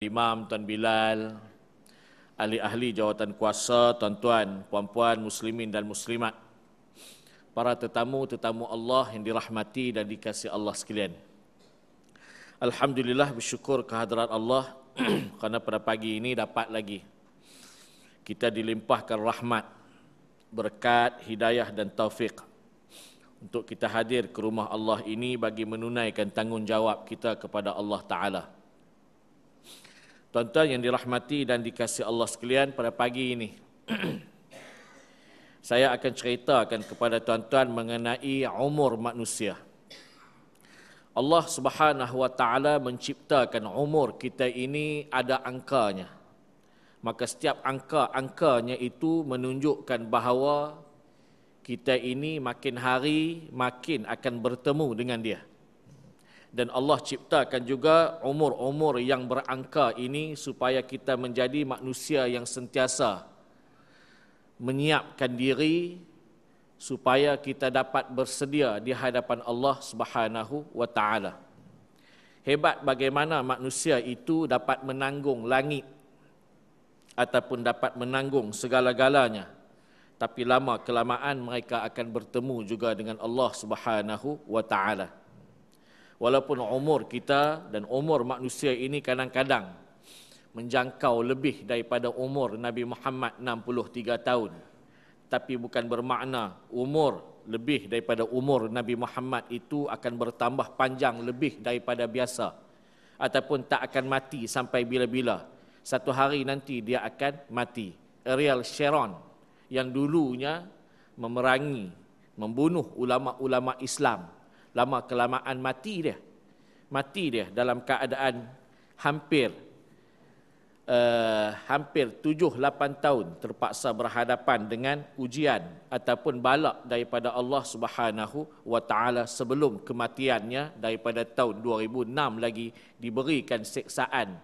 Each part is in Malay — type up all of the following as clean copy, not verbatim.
Imam Tuan Bilal, ahli-ahli jawatan kuasa, tuan-tuan, puan-puan, muslimin dan muslimat, para tetamu-tetamu Allah yang dirahmati dan dikasihi Allah sekalian. Alhamdulillah, bersyukur kehadrat Allah kerana pada pagi ini dapat lagi kita dilimpahkan rahmat, berkat, hidayah dan taufik untuk kita hadir ke rumah Allah ini bagi menunaikan tanggungjawab kita kepada Allah Ta'ala. Tuan-tuan yang dirahmati dan dikasihi Allah sekalian, pada pagi ini saya akan ceritakan kepada tuan-tuan mengenai umur manusia. Allah Subhanahu wa Ta'ala menciptakan umur kita ini ada angkanya. Maka setiap angkanya itu menunjukkan bahawa kita ini makin hari makin akan bertemu dengan dia. Dan Allah ciptakan juga umur-umur yang berangka ini supaya kita menjadi manusia yang sentiasa menyiapkan diri supaya kita dapat bersedia di hadapan Allah Subhanahu wa Ta'ala. Hebat bagaimana manusia itu dapat menanggung langit ataupun dapat menanggung segala-galanya. Tapi lama kelamaan mereka akan bertemu juga dengan Allah Subhanahu wa Ta'ala. Walaupun umur kita dan umur manusia ini kadang-kadang menjangkau lebih daripada umur Nabi Muhammad 63 tahun. Tapi bukan bermakna umur lebih daripada umur Nabi Muhammad itu akan bertambah panjang lebih daripada biasa. Ataupun tak akan mati sampai bila-bila. Satu hari nanti dia akan mati. Ariel Sharon yang dulunya memerangi, membunuh ulama-ulama Islam. Lama kelamaan mati dia. Mati dia dalam keadaan hampir 7-8 tahun terpaksa berhadapan dengan ujian ataupun balak daripada Allah Subhanahu wa Ta'ala sebelum kematiannya daripada tahun 2006 lagi diberikan siksaan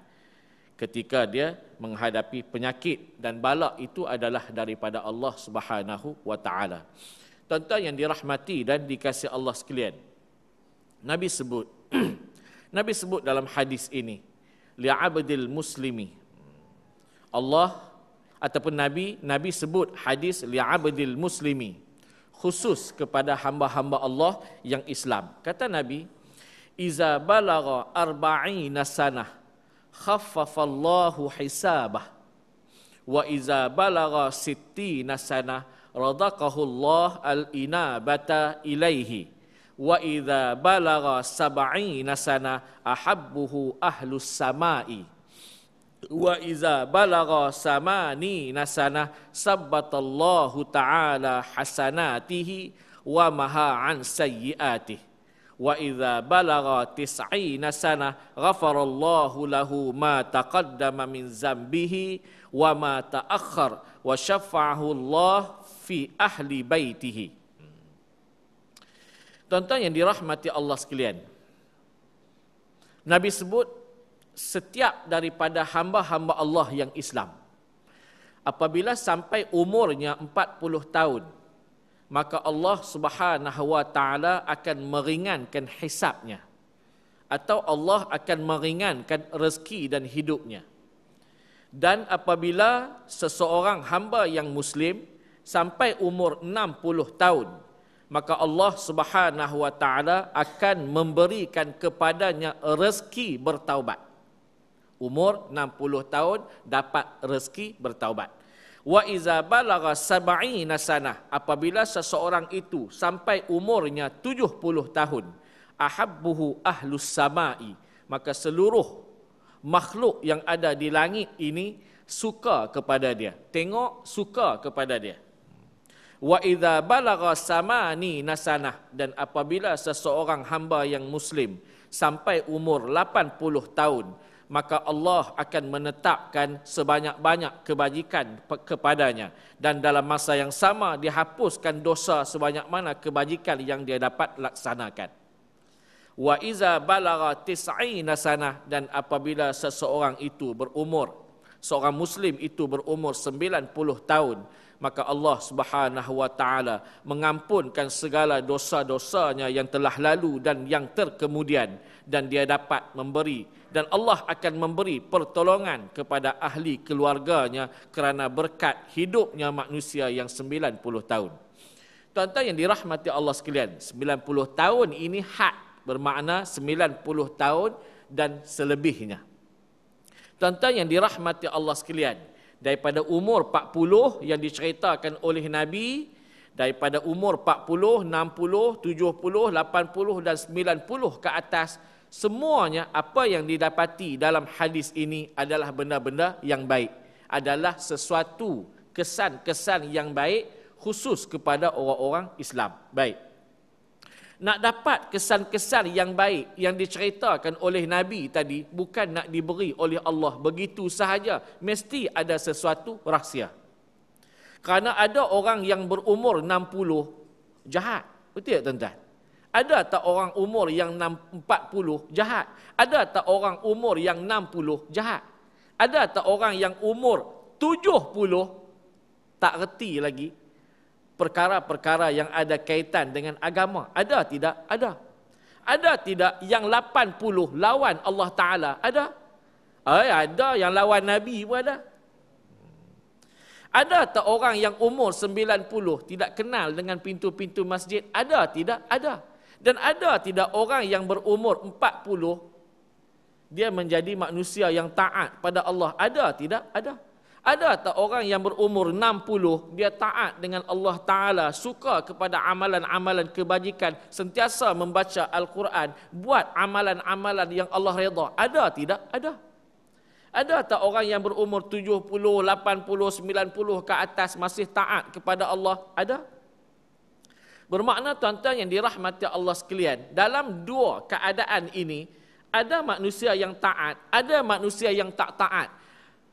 ketika dia menghadapi penyakit dan balak itu adalah daripada Allah Subhanahu wa Ta'ala. Tuan-tuan yang dirahmati dan dikasihi Allah sekalian, Nabi sebut dalam hadis ini, li'abdil muslimi. Allah ataupun Nabi sebut hadis li'abdil muslimi, khusus kepada hamba-hamba Allah yang Islam. Kata Nabi, iza balagha arba'ina sanah khaffafallahu hisabah wa iza balagha sittina sanah radaqahu Allah al-inabata ilaihi wa idza balagha sab'ina sana ahabbuhu ahlus samai wa idza balagha samanina sana sabbatallahu ta'ala hasanatihi wa maha an sayyiatihi wa idza balagha tis'ina sana ghafarallahu lahu ma taqaddama min zambihi wa ma ta'akhkhar wa syafa'ahu Allah fi ahli baitihi. Tuan-tuan yang dirahmati Allah sekalian, Nabi sebut setiap daripada hamba-hamba Allah yang Islam, apabila sampai umurnya 40 tahun, maka Allah Subhanahu wa Ta'ala akan meringankan hisabnya, atau Allah akan meringankan rezeki dan hidupnya. Dan apabila seseorang hamba yang Muslim sampai umur 60 tahun, maka Allah Subhanahu wa Ta'ala akan memberikan kepadanya rezeki bertaubat. Umur 60 tahun dapat rezeki bertaubat. Wa iza balagha sab'ina sanah, apabila seseorang itu sampai umurnya 70 tahun, ahabbuhu ahlus samai, maka seluruh makhluk yang ada di langit ini suka kepada dia. Tengok, suka kepada dia. Wa idza balagha samani nasanah, dan apabila seseorang hamba yang Muslim sampai umur 80 tahun, maka Allah akan menetapkan sebanyak-banyak kebajikan kepadanya, dan dalam masa yang sama dihapuskan dosa sebanyak mana kebajikan yang dia dapat laksanakan. Wa iza balagha tis'ina sanah, dan apabila seseorang itu berumur seorang Muslim itu berumur 90 tahun, maka Allah Subhanahu wa taala mengampunkan segala dosa-dosanya yang telah lalu dan yang terkemudian, dan dia dapat memberi, dan Allah akan memberi pertolongan kepada ahli keluarganya kerana berkat hidupnya manusia yang 90 tahun. Tuan-tuan yang dirahmati Allah sekalian, 90 tahun ini had, bermakna 90 tahun dan selebihnya. Tuan-tuan yang dirahmati Allah sekalian, daripada umur 40 yang diceritakan oleh Nabi, daripada umur 40, 60, 70, 80 dan 90 ke atas, semuanya apa yang didapati dalam hadis ini adalah benda-benda yang baik, adalah sesuatu kesan-kesan yang baik khusus kepada orang-orang Islam. Baik. Nak dapat kesan-kesan yang baik yang diceritakan oleh Nabi tadi, bukan nak diberi oleh Allah begitu sahaja, mesti ada sesuatu rahsia. Kerana ada orang yang berumur 60 jahat, betul tak tuan-tuan? Ada tak orang umur yang 40 jahat? Ada tak orang umur yang 60 jahat? Ada tak orang yang umur 70 tak reti lagi perkara-perkara yang ada kaitan dengan agama? Ada tidak? Ada. Ada tidak yang 80 lawan Allah Ta'ala? Ada. Ada yang lawan Nabi pun ada. Ada tak orang yang umur 90 tidak kenal dengan pintu-pintu masjid? Ada tidak? Ada. Dan ada tidak orang yang berumur 40 dia menjadi manusia yang taat pada Allah? Ada tidak? Ada. Ada tak orang yang berumur 60 dia taat dengan Allah Ta'ala, suka kepada amalan-amalan kebajikan, sentiasa membaca Al-Quran, buat amalan-amalan yang Allah redha? Ada tidak? Ada. Ada tak orang yang berumur 70, 80, 90 ke atas masih taat kepada Allah? Ada. Bermakna tuan-tuan yang dirahmati Allah sekalian, dalam dua keadaan ini, ada manusia yang taat, ada manusia yang tak taat.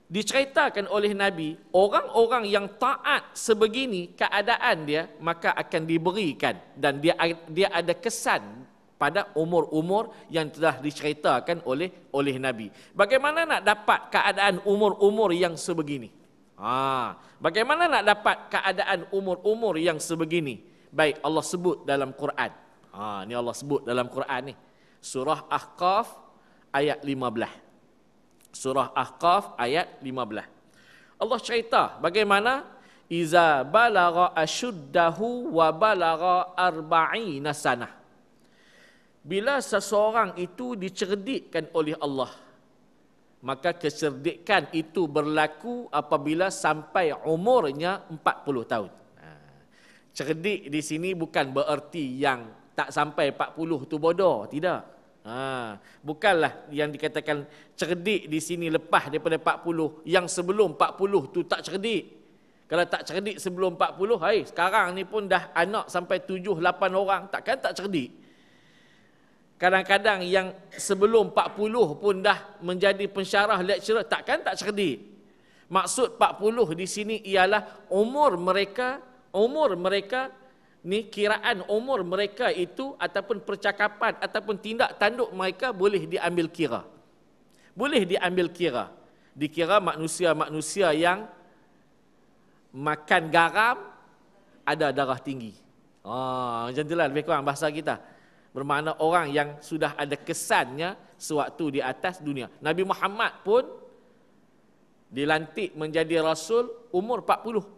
Diceritakan oleh Nabi, orang-orang yang taat sebegini keadaan dia, maka akan diberikan, dan dia ada kesan pada umur-umur yang telah diceritakan oleh Nabi. Bagaimana nak dapat keadaan umur-umur yang sebegini? Bagaimana nak dapat keadaan umur-umur yang sebegini? Baik, Allah sebut dalam Quran. Ni Allah sebut dalam Quran ni. Surah Ahqaf ayat 15. Surah Ahqaf ayat 15. Allah cerita bagaimana iza balagha ashuddahu wa balagha arba'ina sanah. Bila seseorang itu dicerdikkan oleh Allah, maka kecerdikan itu berlaku apabila sampai umurnya 40 tahun. Cerdik di sini bukan bererti yang tak sampai 40 tu bodoh, tidak. Bukanlah yang dikatakan cerdik di sini lepas daripada 40, yang sebelum 40 tu tak cerdik. Kalau tak cerdik sebelum 40, sekarang ni pun dah anak sampai 7-8 orang, takkan tak cerdik. Kadang-kadang yang sebelum 40 pun dah menjadi pensyarah lecturer, takkan tak cerdik. Maksud 40 di sini ialah umur mereka ni, kiraan umur mereka itu ataupun percakapan ataupun tindak tanduk mereka boleh diambil kira. Boleh diambil kira. Dikira manusia-manusia yang makan garam, ada darah tinggi. Macam itulah lebih kurang bahasa kita. Bermakna orang yang sudah ada kesannya sewaktu di atas dunia. Nabi Muhammad pun dilantik menjadi Rasul umur 40.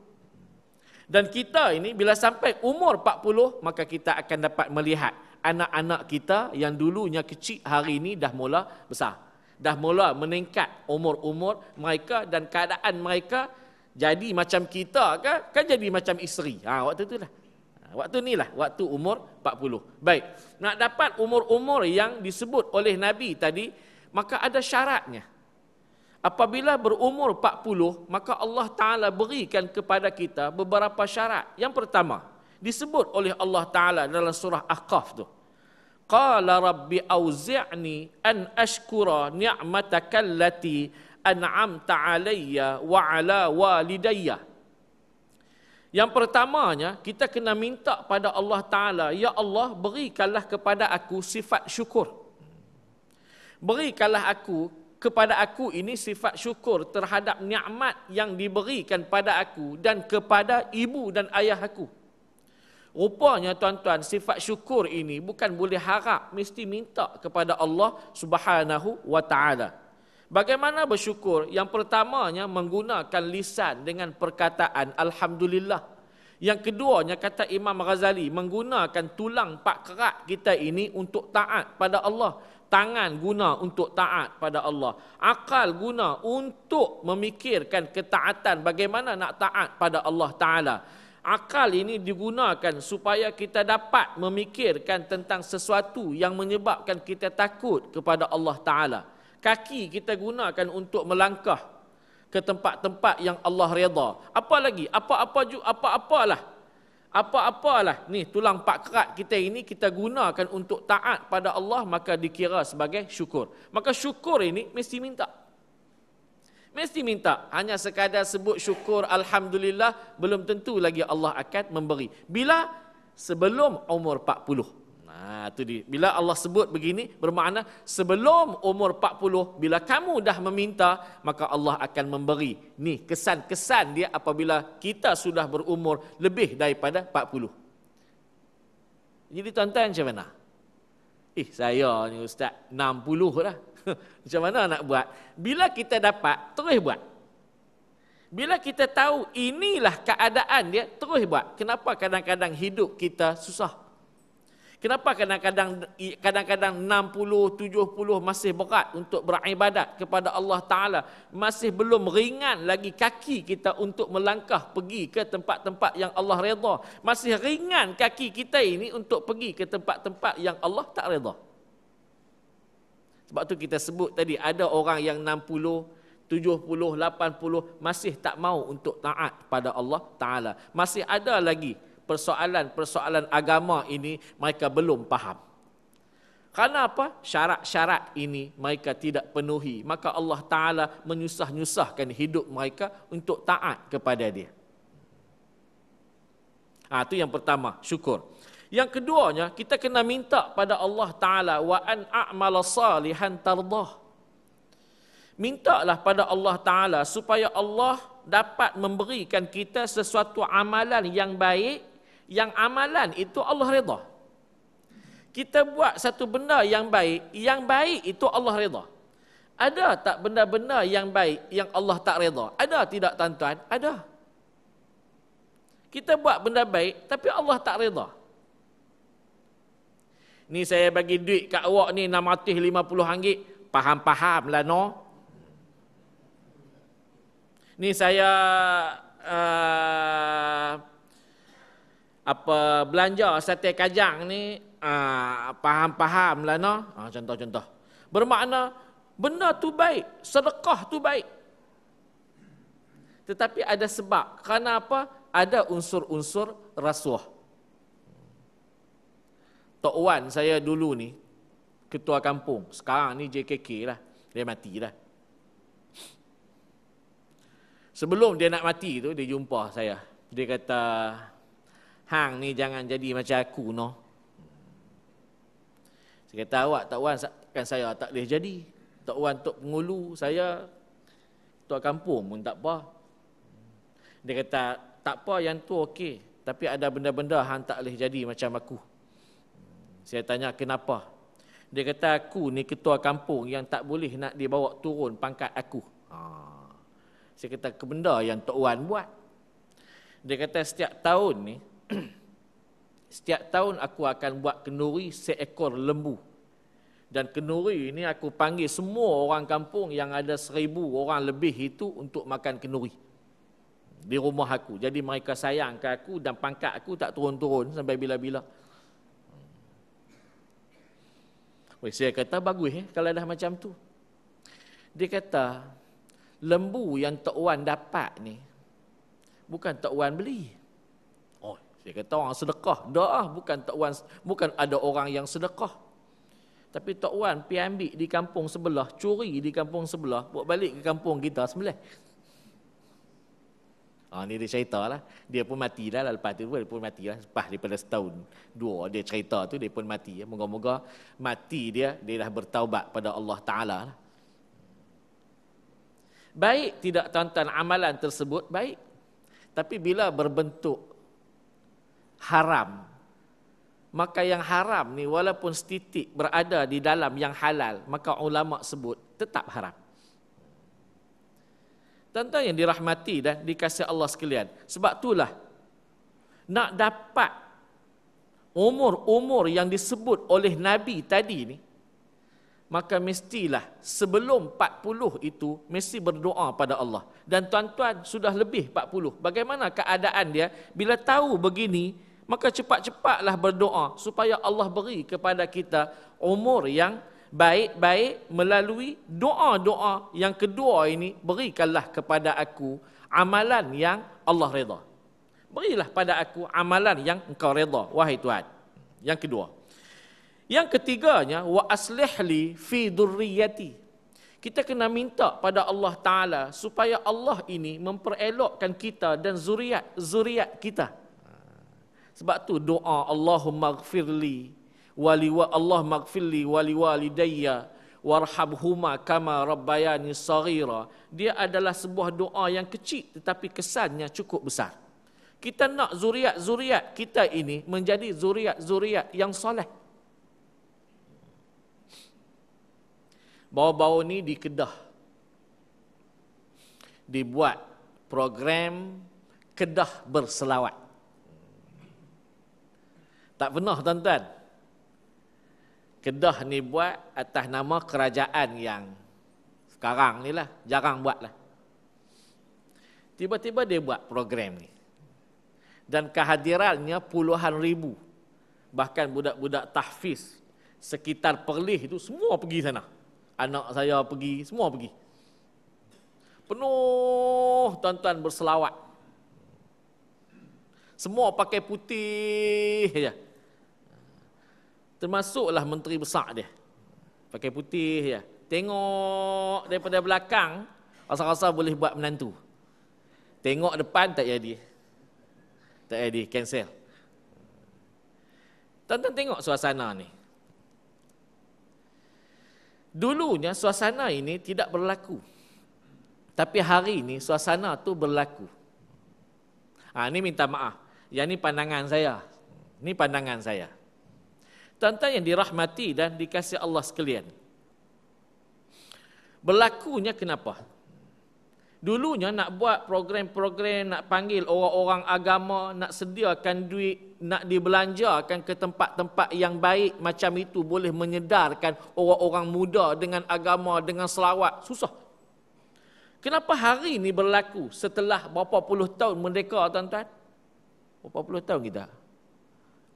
Dan kita ini bila sampai umur 40, maka kita akan dapat melihat anak-anak kita yang dulunya kecil hari ini dah mula besar. Dah mula meningkat umur-umur mereka, dan keadaan mereka jadi macam kita kan jadi macam isteri. Waktu itulah. Waktu inilah waktu umur 40. Baik. Nak dapat umur-umur yang disebut oleh Nabi tadi, maka ada syaratnya. Apabila berumur 40, maka Allah Ta'ala berikan kepada kita beberapa syarat. Yang pertama, disebut oleh Allah Ta'ala dalam surah Ahqaf tu. Qala rabbi auzi'ni an ashkura ni'mataka allati an'amta alayya wa ala walidayya. Yang pertamanya, kita kena minta pada Allah Ta'ala, ya Allah, berikanlah kepada aku sifat syukur. Berikanlah aku kepada aku ini sifat syukur terhadap nikmat yang diberikan pada aku dan kepada ibu dan ayah aku. Rupanya tuan-tuan, sifat syukur ini bukan boleh harap, mesti minta kepada Allah Subhanahu wa taala. Bagaimana bersyukur? Yang pertamanya menggunakan lisan dengan perkataan alhamdulillah. Yang keduanya kata Imam Ghazali, menggunakan tulang pak kerak kita ini untuk taat pada Allah. Tangan guna untuk taat pada Allah. Akal guna untuk memikirkan ketaatan, bagaimana nak taat pada Allah Ta'ala. Akal ini digunakan supaya kita dapat memikirkan tentang sesuatu yang menyebabkan kita takut kepada Allah Ta'ala. Kaki kita gunakan untuk melangkah ke tempat-tempat yang Allah redha. Apa lagi? Apa-apalah ni tulang pak kerak kita ini kita gunakan untuk taat pada Allah, maka dikira sebagai syukur. Maka syukur ini mesti minta. Mesti minta. Hanya sekadar sebut syukur alhamdulillah belum tentu lagi Allah akan memberi. Bila? Sebelum umur 40. Itu dia. Bila Allah sebut begini, bermakna sebelum umur 40, bila kamu dah meminta, maka Allah akan memberi. Ni kesan-kesan dia apabila kita sudah berumur lebih daripada 40. Jadi tuan-tuan macam mana? Saya ni ustaz 60 dah. Macam mana nak buat? Bila kita dapat, terus buat. Bila kita tahu inilah keadaan dia, terus buat. Kenapa kadang-kadang hidup kita susah? Kenapa kadang-kadang 60, 70 masih berat untuk beribadat kepada Allah Ta'ala? Masih belum ringan lagi kaki kita untuk melangkah pergi ke tempat-tempat yang Allah redha. Masih ringan kaki kita ini untuk pergi ke tempat-tempat yang Allah tak redha. Sebab tu kita sebut tadi, ada orang yang 60, 70, 80 masih tak mau untuk taat pada Allah Ta'ala. Masih ada lagi persoalan-persoalan agama ini mereka belum faham. Kerana apa? Syarat-syarat ini mereka tidak penuhi. Maka Allah Ta'ala menyusah-nyusahkan hidup mereka untuk taat kepada dia. Itu yang pertama, syukur. Yang keduanya, kita kena minta pada Allah Ta'ala wa an a'mala salihan tardah. Mintalah pada Allah Ta'ala supaya Allah dapat memberikan kita sesuatu amalan yang baik, yang amalan itu Allah redha. Kita buat satu benda yang baik itu Allah redha. Ada tak benda-benda yang baik yang Allah tak redha? Ada tidak tuan-tuan? Ada. Kita buat benda baik tapi Allah tak redha. Ni saya bagi duit kat awak ni RM650, faham-faham lah no. Ni saya belanja sate kajang ni, faham-faham lah no. Contoh-contoh. Bermakna benda tu baik, sedekah tu baik. Tetapi ada sebab. Kerana apa? Ada unsur-unsur rasuah. Tok Wan saya dulu ni, ketua kampung. Sekarang ni JKK lah. Dia mati dah. Sebelum dia nak mati tu, dia jumpa saya. Dia kata, hang ni jangan jadi macam aku no. Saya kata, awak Tok Wan, kan saya tak boleh jadi. Tok Wan Tok Pengulu, saya ketua kampung pun tak apa. Dia kata, tak apa yang tu okey. Tapi ada benda-benda hang tak boleh jadi macam aku. Saya tanya kenapa? Dia kata aku ni ketua kampung yang tak boleh nak dibawa turun pangkat aku. Saya kata ke benda yang Tok Wan buat. Dia kata setiap tahun ni, setiap tahun aku akan buat kenduri seekor lembu. Dan kenduri ni aku panggil semua orang kampung yang ada 1000 orang lebih itu untuk makan kenduri. Di rumah aku. Jadi mereka sayang ke aku dan pangkat aku tak turun-turun sampai bila-bila. Saya kata bagus kalau dah macam tu. Dia kata lembu yang Tok Wan dapat ni bukan Tok Wan beli. Saya kata orang sedekah. Dah bukan Tok Wan, bukan ada orang yang sedekah. Tapi Tok Wan pergi ambil di kampung sebelah, curi di kampung sebelah, bawa balik ke kampung kita sembelih. Ni dia cerita lah. Dia pun mati dah lepas tu dia pun mati lah. Lepas daripada setahun, 2 dia cerita tu dia pun mati. Moga-moga mati dia dah bertaubat pada Allah Ta'ala lah. Baik tidak tuan-tuan amalan tersebut? Baik. Tapi bila berbentuk haram, maka yang haram ni walaupun setitik berada di dalam yang halal, maka ulama sebut tetap haram. Tuan-tuan yang dirahmati dan dikasihi Allah sekalian, sebab itulah nak dapat umur-umur yang disebut oleh Nabi tadi ni, maka mestilah sebelum 40 itu mesti berdoa pada Allah. Dan tuan-tuan sudah lebih 40. Bagaimana keadaan dia? Bila tahu begini, maka cepat-cepatlah berdoa supaya Allah beri kepada kita umur yang baik-baik melalui doa-doa yang kedua ini. Berikanlah kepada aku amalan yang Allah redha. Berilah pada aku amalan yang engkau redha, wahai Tuhan. Yang kedua. Yang ketiganya, wa aslih li fi dzurriyyati. Kita kena minta pada Allah Ta'ala supaya Allah ini memperelokkan kita dan zuriat kita. Sebab tu doa Allahumma ghfirli Allah maghfirli wa liwalidayya warhamhuma kama rabbayani saghira. Dia adalah sebuah doa yang kecil tetapi kesannya cukup besar. Kita nak zuriat kita ini menjadi zuriat yang soleh. Baru-baru ni di Kedah dibuat program Kedah berselawat. Tak pernah tuan-tuan. Kedah ni buat atas nama kerajaan yang sekarang ni lah, jarang buat lah. Tiba-tiba dia buat program ni. Dan kehadirannya puluhan ribu. Bahkan budak-budak tahfiz sekitar Perlis itu semua pergi sana. Anak saya pergi, semua pergi. Penuh tuan-tuan berselawat. Semua pakai putih saja. Termasuklah menteri besar dia. Pakai putih saja. Tengok daripada belakang, rasa-rasa boleh buat menantu. Tengok depan tak jadi. Tak jadi, cancel. Tuan-tuan tengok suasana ni. Dulunya suasana ini tidak berlaku. Tapi hari ini suasana tu berlaku. Ini minta maaf. Yang ni pandangan saya. Ini pandangan saya. Tuan-tuan yang dirahmati dan dikasihi Allah sekalian. Berlakunya kenapa? Dulunya nak buat program-program, nak panggil orang-orang agama, nak sediakan duit, nak dibelanjakan ke tempat-tempat yang baik macam itu, boleh menyedarkan orang-orang muda dengan agama, dengan selawat. Susah. Kenapa hari ini berlaku setelah berapa puluh tahun merdeka, tuan-tuan? Berapa puluh tahun kita?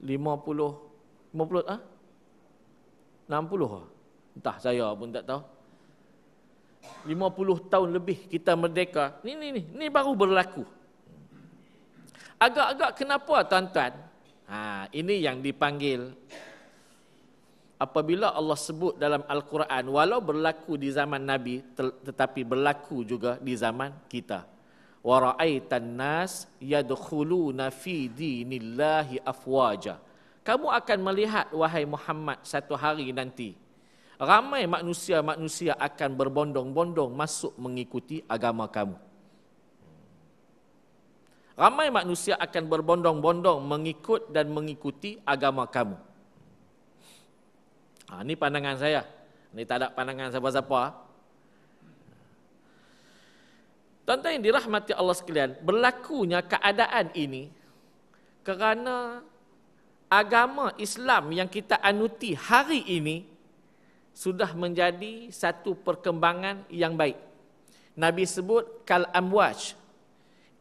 50, 60 Entah, saya pun tak tahu. 50 tahun lebih kita merdeka. Ni baru berlaku. Agak-agak kenapa tuan-tuan? Ini yang dipanggil apabila Allah sebut dalam Al-Quran, walau berlaku di zaman Nabi tetapi berlaku juga di zaman kita. Wa ra'aitan nas yadkhuluna fi dinillahi afwaja. Kamu akan melihat wahai Muhammad satu hari nanti ramai manusia-manusia akan berbondong-bondong masuk mengikuti agama kamu. Ramai manusia akan berbondong-bondong mengikut dan mengikuti agama kamu. Ini pandangan saya. Ini tak ada pandangan siapa-siapa. Tuan-tuan yang dirahmati Allah sekalian, berlakunya keadaan ini kerana agama Islam yang kita anuti hari ini sudah menjadi satu perkembangan yang baik. Nabi sebut kal amwaj.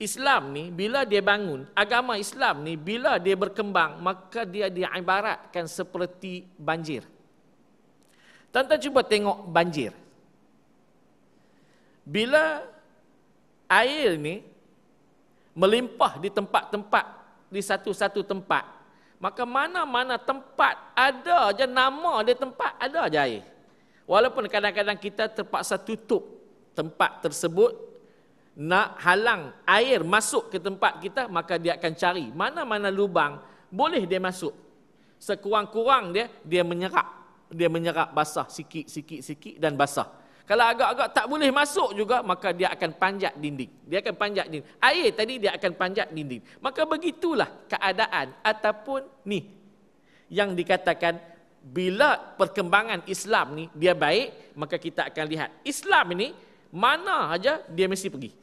Islam ni bila dia bangun, agama Islam ni bila dia berkembang, maka dia diibaratkan seperti banjir. Tuan-tuan cuba tengok banjir. Bila air ni melimpah di tempat-tempat, di satu-satu tempat, maka mana-mana tempat ada je nama dia, tempat ada je air. Walaupun kadang-kadang kita terpaksa tutup tempat tersebut, nak halang air masuk ke tempat kita, maka dia akan cari mana-mana lubang boleh dia masuk. Sekurang-kurang dia menyerap basah sikit dan basah. Kalau agak-agak tak boleh masuk juga, maka dia akan panjat dinding. Dia akan panjat dinding. Air tadi dia akan panjat dinding. Maka begitulah keadaan ataupun ni yang dikatakan bila perkembangan Islam ni dia baik, maka kita akan lihat Islam ini mana aja dia mesti pergi.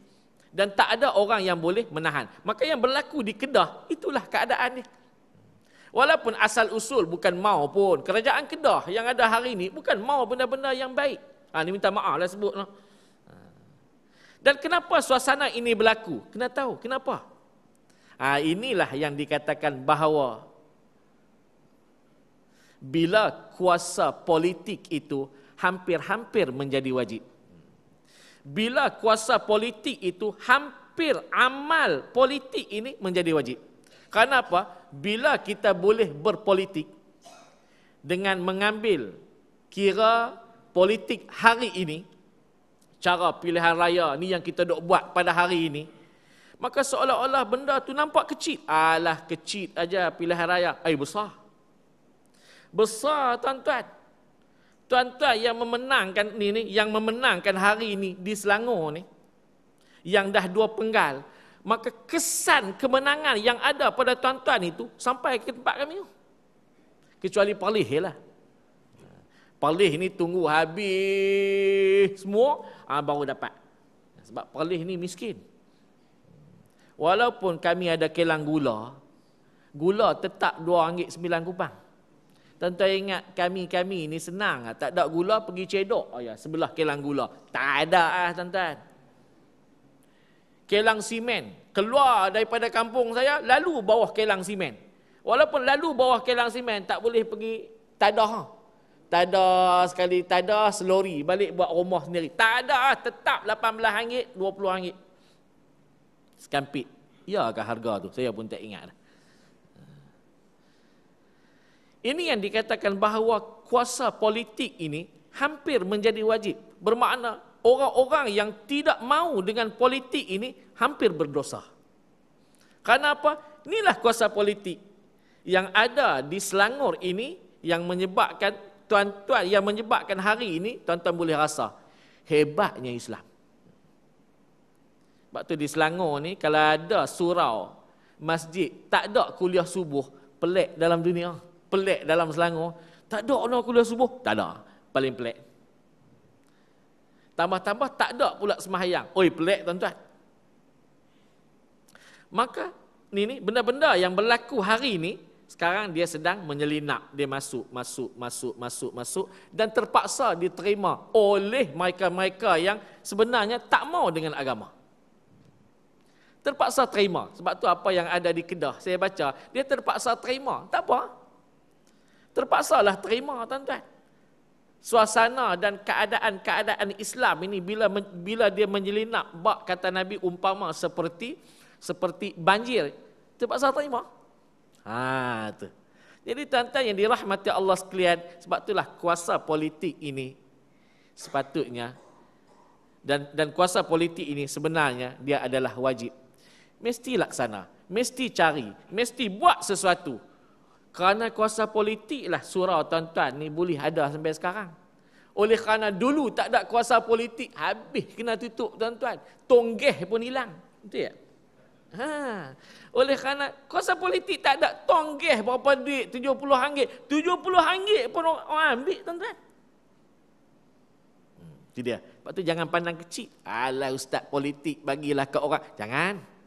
Dan tak ada orang yang boleh menahan. Maka yang berlaku di Kedah, itulah keadaan dia. Walaupun asal usul bukan mau pun. Kerajaan Kedah yang ada hari ini bukan mau benda-benda yang baik. Ni minta maaf lah sebut. Dan kenapa suasana ini berlaku? Kena tahu kenapa. Inilah yang dikatakan bahawa bila kuasa politik itu hampir-hampir menjadi wajib. Bila kuasa politik itu hampir amal politik ini menjadi wajib. Kenapa? Bila kita boleh berpolitik dengan mengambil kira politik hari ini, cara pilihan raya ni yang kita dok buat pada hari ini, maka seolah-olah benda tu nampak kecil. Alah, kecil aja pilihan raya. Besar. Besar, tuan-tuan. Tuan-tuan yang memenangkan ni, yang memenangkan hari ini di Selangor ni, yang dah 2 penggal, maka kesan kemenangan yang ada pada tuan-tuan itu sampai ke tempat kami. Kecuali Perlis lah. Perlis ni tunggu habis semua baru dapat. Sebab Perlis ni miskin. Walaupun kami ada kilang gula, gula tetap RM2.9. Tuan-tuan ingat kami ni senang. Tak ada gula pergi Cedok. Sebelah kilang gula. Tak ada tuan-tuan. Kilang simen. Keluar daripada kampung saya, lalu bawah kilang simen. Walaupun lalu bawah kilang simen, tak boleh pergi tadah. Tadah sekali, tadah selori. Balik buat rumah sendiri. Tak ada. Tetap RM18, RM20. Sekampit. Iyakah harga tu? Saya pun tak ingat. Ini yang dikatakan bahawa kuasa politik ini hampir menjadi wajib. Bermakna orang-orang yang tidak mau dengan politik ini hampir berdosa. Kenapa? Inilah kuasa politik yang ada di Selangor ini yang menyebabkan tuan-tuan, yang menyebabkan hari ini tuan-tuan boleh rasa hebatnya Islam. Sebab tu di Selangor ni kalau ada surau masjid tak ada kuliah subuh, pelik dalam dunia. Pelik dalam Selangor. Tak ada orang kuliah subuh? Tak ada. Paling pelik. Tambah-tambah tak ada pula sembahyang. Pelik tuan-tuan. Maka ni benda-benda yang berlaku hari ni sekarang dia sedang menyelinap. Dia masuk dan terpaksa diterima oleh mereka-mereka yang sebenarnya tak mau dengan agama. Terpaksa terima. Sebab tu apa yang ada di Kedah saya baca, dia terpaksa terima. Tak apa. Terpaksalah terima tuan-tuan. Suasana dan keadaan Islam ini bila dia menyelinap, bak kata Nabi umpama seperti banjir, terpaksa terima. Tu. Jadi tuan-tuan yang dirahmati Allah sekalian, sebab itulah kuasa politik ini sepatutnya dan kuasa politik ini sebenarnya dia adalah wajib. Mesti laksana, mesti cari, mesti buat sesuatu. Kerana kuasa politik lah surau tuan-tuan ni boleh ada sampai sekarang. Oleh kerana dulu tak ada kuasa politik, habis kena tutup tuan-tuan. Tonggeh pun hilang. Betul tak? Oleh kerana kuasa politik tak ada, tonggeh berapa duit? RM70. RM70 pun orang ambil tuan-tuan. Itu dia. Lepas tu jangan pandang kecil. Alah ustaz politik bagilah ke orang. Jangan.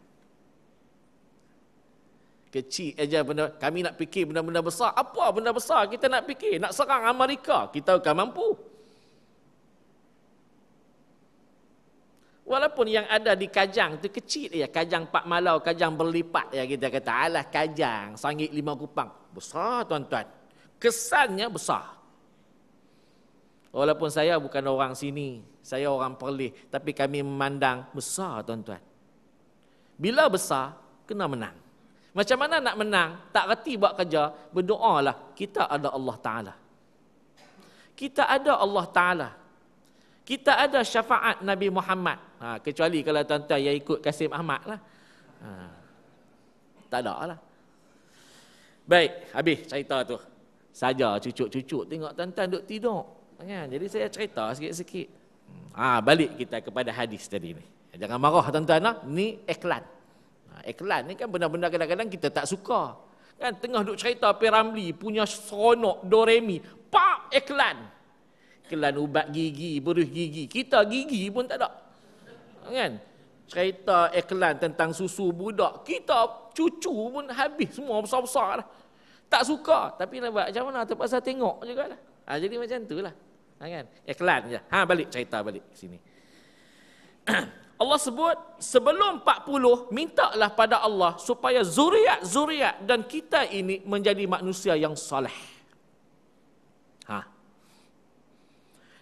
Kecil aja benda. Kami nak fikir benda-benda besar. Apa benda besar kita nak fikir? Nak serang Amerika. Kita akan mampu. Walaupun yang ada di Kajang tu kecil ya. Kajang Pak Malau, Kajang berlipat ya kita kata. Alah Kajang, Sangit 5 Kupang. Besar tuan-tuan. Kesannya besar. Walaupun saya bukan orang sini. Saya orang Perlis. Tapi kami memandang besar tuan-tuan. Bila besar, kena menang. Macam mana nak menang? Tak reti buat kerja, berdoalah. Kita ada Allah Ta'ala. Kita ada Allah Ta'ala. Kita ada syafaat Nabi Muhammad. Kecuali kalau tuan-tuan yang ikut Kasim Ahmad lah. Tak ada lah. Baik, habis cerita tu. Saja cucuk-cucuk tengok tuan-tuan duduk tidur. Jadi saya cerita sikit-sikit. Balik kita kepada hadis tadi ni. Jangan marah tuan-tuan, ni iklan. Iklan ni kan benda-benda kadang-kadang kita tak suka. Kan tengah duk cerita P.Ramlee punya seronok Doremi, pak iklan. Iklan ubat gigi, beruh gigi. Kita gigi pun tak ada. Kan? Cerita iklan tentang susu budak, kita cucu pun habis semua besar-besar dah. Tak suka, tapi nak buat macam mana, terpaksa tengok jugalah. Jadi macam itulah. Kan? Iklan je. Balik cerita balik sini. Allah sebut sebelum 40 mintalah pada Allah supaya zuriat dan kita ini menjadi manusia yang soleh.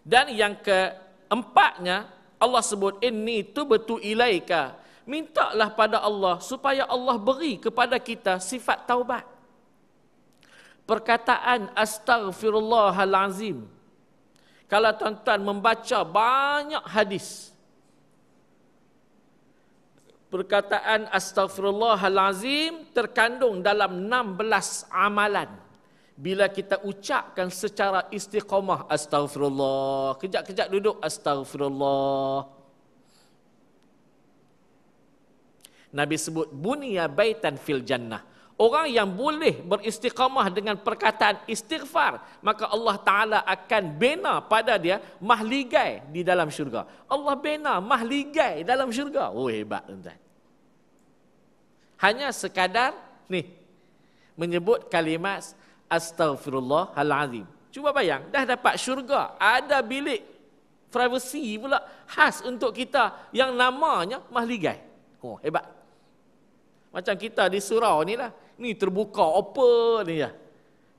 Dan yang keempatnya Allah sebut inni tubtu ilaika, mintalah pada Allah supaya Allah beri kepada kita sifat taubat. Perkataan astaghfirullahalazim. Kalau tuan-tuan membaca banyak hadis, perkataan astaghfirullahalazim terkandung dalam 16 amalan. Bila kita ucapkan secara istiqamah, astaghfirullah, kejap-kejap duduk, astaghfirullah. Nabi sebut bunya baitan fil jannah. Orang yang boleh beristiqamah dengan perkataan istighfar, maka Allah Ta'ala akan bina pada dia mahligai di dalam syurga. Allah bina mahligai dalam syurga. Oh, hebat tuan-tuan. Hanya sekadar menyebut kalimat astaghfirullahalazim. Cuba bayang, dah dapat syurga, ada bilik privacy pula khas untuk kita yang namanya mahligai. Oh, hebat. Macam kita di surau ni lah. Ni terbuka open ni ya.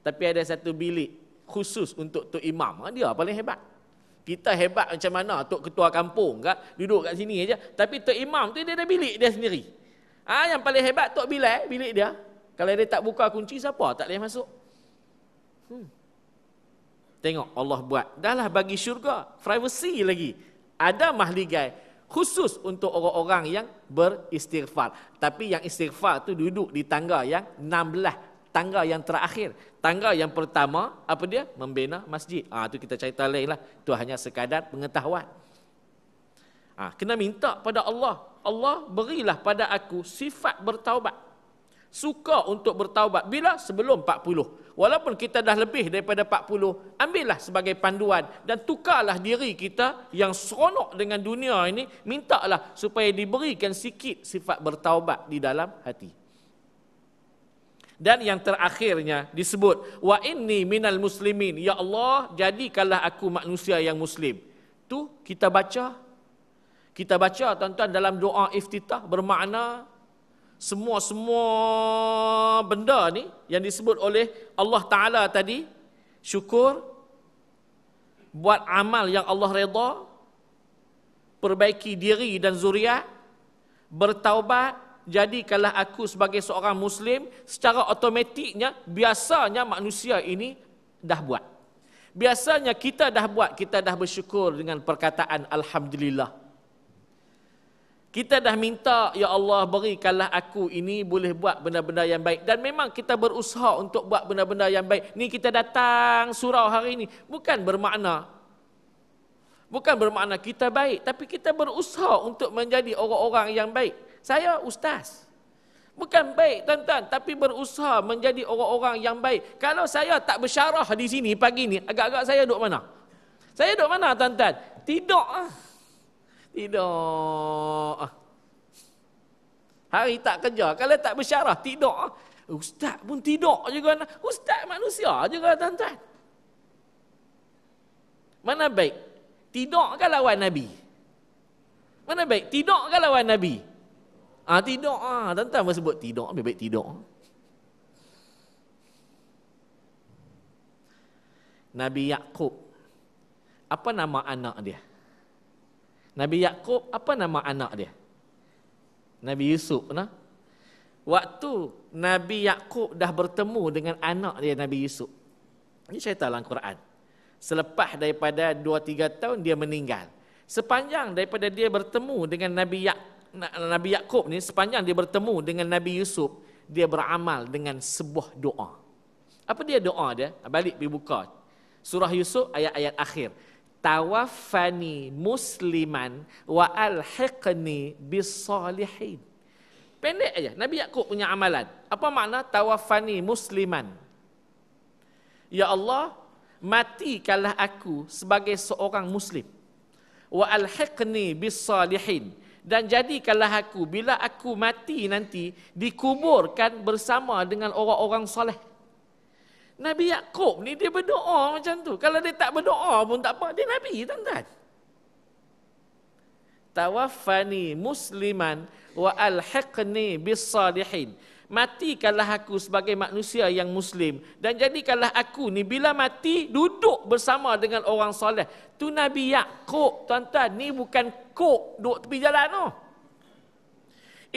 Tapi ada satu bilik khusus untuk Tok Imam. Dia paling hebat. Kita hebat macam mana Tok Ketua Kampung kan? Duduk kat sini aja. Tapi Tok Imam tu dia ada bilik dia sendiri. Yang paling hebat Tok Bilal, bilik dia. Kalau dia tak buka kunci, siapa tak boleh masuk. Tengok Allah buat. Dah lah bagi syurga. Privacy lagi. Ada mahligai khusus untuk orang-orang yang beristighfar. Tapi yang istighfar tu duduk di tangga yang 16. Tangga yang terakhir. Tangga yang pertama, apa dia? Membina masjid. Tu kita cerita lain lah. Itu hanya sekadar pengetahuan. Kena minta pada Allah. Allah berilah pada aku sifat bertaubat. Suka untuk bertaubat. Bila? Sebelum 40. Walaupun kita dah lebih daripada 40, ambillah sebagai panduan dan tukarlah diri kita yang seronok dengan dunia ini, mintalah supaya diberikan sikit sifat bertaubat di dalam hati. Dan yang terakhirnya disebut wa inni minal muslimin, ya Allah jadikanlah aku manusia yang muslim. Tu kita baca tuan-tuan dalam doa iftitah, bermakna semua benda ni yang disebut oleh Allah Ta'ala tadi, syukur, buat amal yang Allah redha, perbaiki diri dan zuriat, bertaubat, jadikanlah aku sebagai seorang Muslim, secara automatiknya, biasanya manusia ini dah buat. Biasanya kita dah buat, kita dah bersyukur dengan perkataan Alhamdulillah. Kita dah minta, ya Allah berikanlah aku ini boleh buat benda-benda yang baik. Dan memang kita berusaha untuk buat benda-benda yang baik. Ni kita datang surau hari ini. Bukan bermakna kita baik. Tapi kita berusaha untuk menjadi orang-orang yang baik. Saya ustaz. Bukan baik tuan-tuan. Tapi berusaha menjadi orang-orang yang baik. Kalau saya tak bersyarah di sini pagi ni, agak-agak saya duduk mana? Saya duduk mana tuan-tuan? Tidak. Hari tak kerja, kalau tak bersyarah, tidak. Ustaz pun tidak juga. Ustaz manusia juga tuan-tuan. Mana baik? Tidak ke lawan Nabi? Mana baik? Tidak ke lawan Nabi? Tidak. Tuan-tuan bersebut tidak, lebih baik tidak. Nabi Yaqub, apa nama anak dia? Nabi Yaqub, apa nama anak dia? Nabi Yusuf. Waktu Nabi Yaqub dah bertemu dengan anak dia Nabi Yusuf. Ini cerita dalam Quran. Selepas daripada 2-3 tahun dia meninggal. Sepanjang daripada dia bertemu dengan Nabi Yaqub ni, sepanjang dia bertemu dengan Nabi Yusuf, dia beramal dengan sebuah doa. Apa dia doa dia? Balik pergi buka surah Yusuf ayat-ayat akhir. tawaffani musliman wa alhiqni bis-salihin. Pendek aja. Nabi Yakub punya amalan. Apa makna tawaffani musliman? Ya Allah, matikanlah aku sebagai seorang muslim. Wa alhiqni bis-salihin. Dan jadikanlah aku, bila aku mati nanti, dikuburkan bersama dengan orang-orang soleh. Nabi Yakub ni dia berdoa macam tu. Kalau dia tak berdoa pun tak apa. Dia Nabi, tuan-tuan. Tawaffani musliman wa alhiqni bis-salihin. Matikanlah aku sebagai manusia yang muslim. Dan jadikanlah aku ni bila mati, duduk bersama dengan orang soleh. Tu Nabi Yakub, tuan-tuan. Ni bukan kok duduk tepi jalan tu.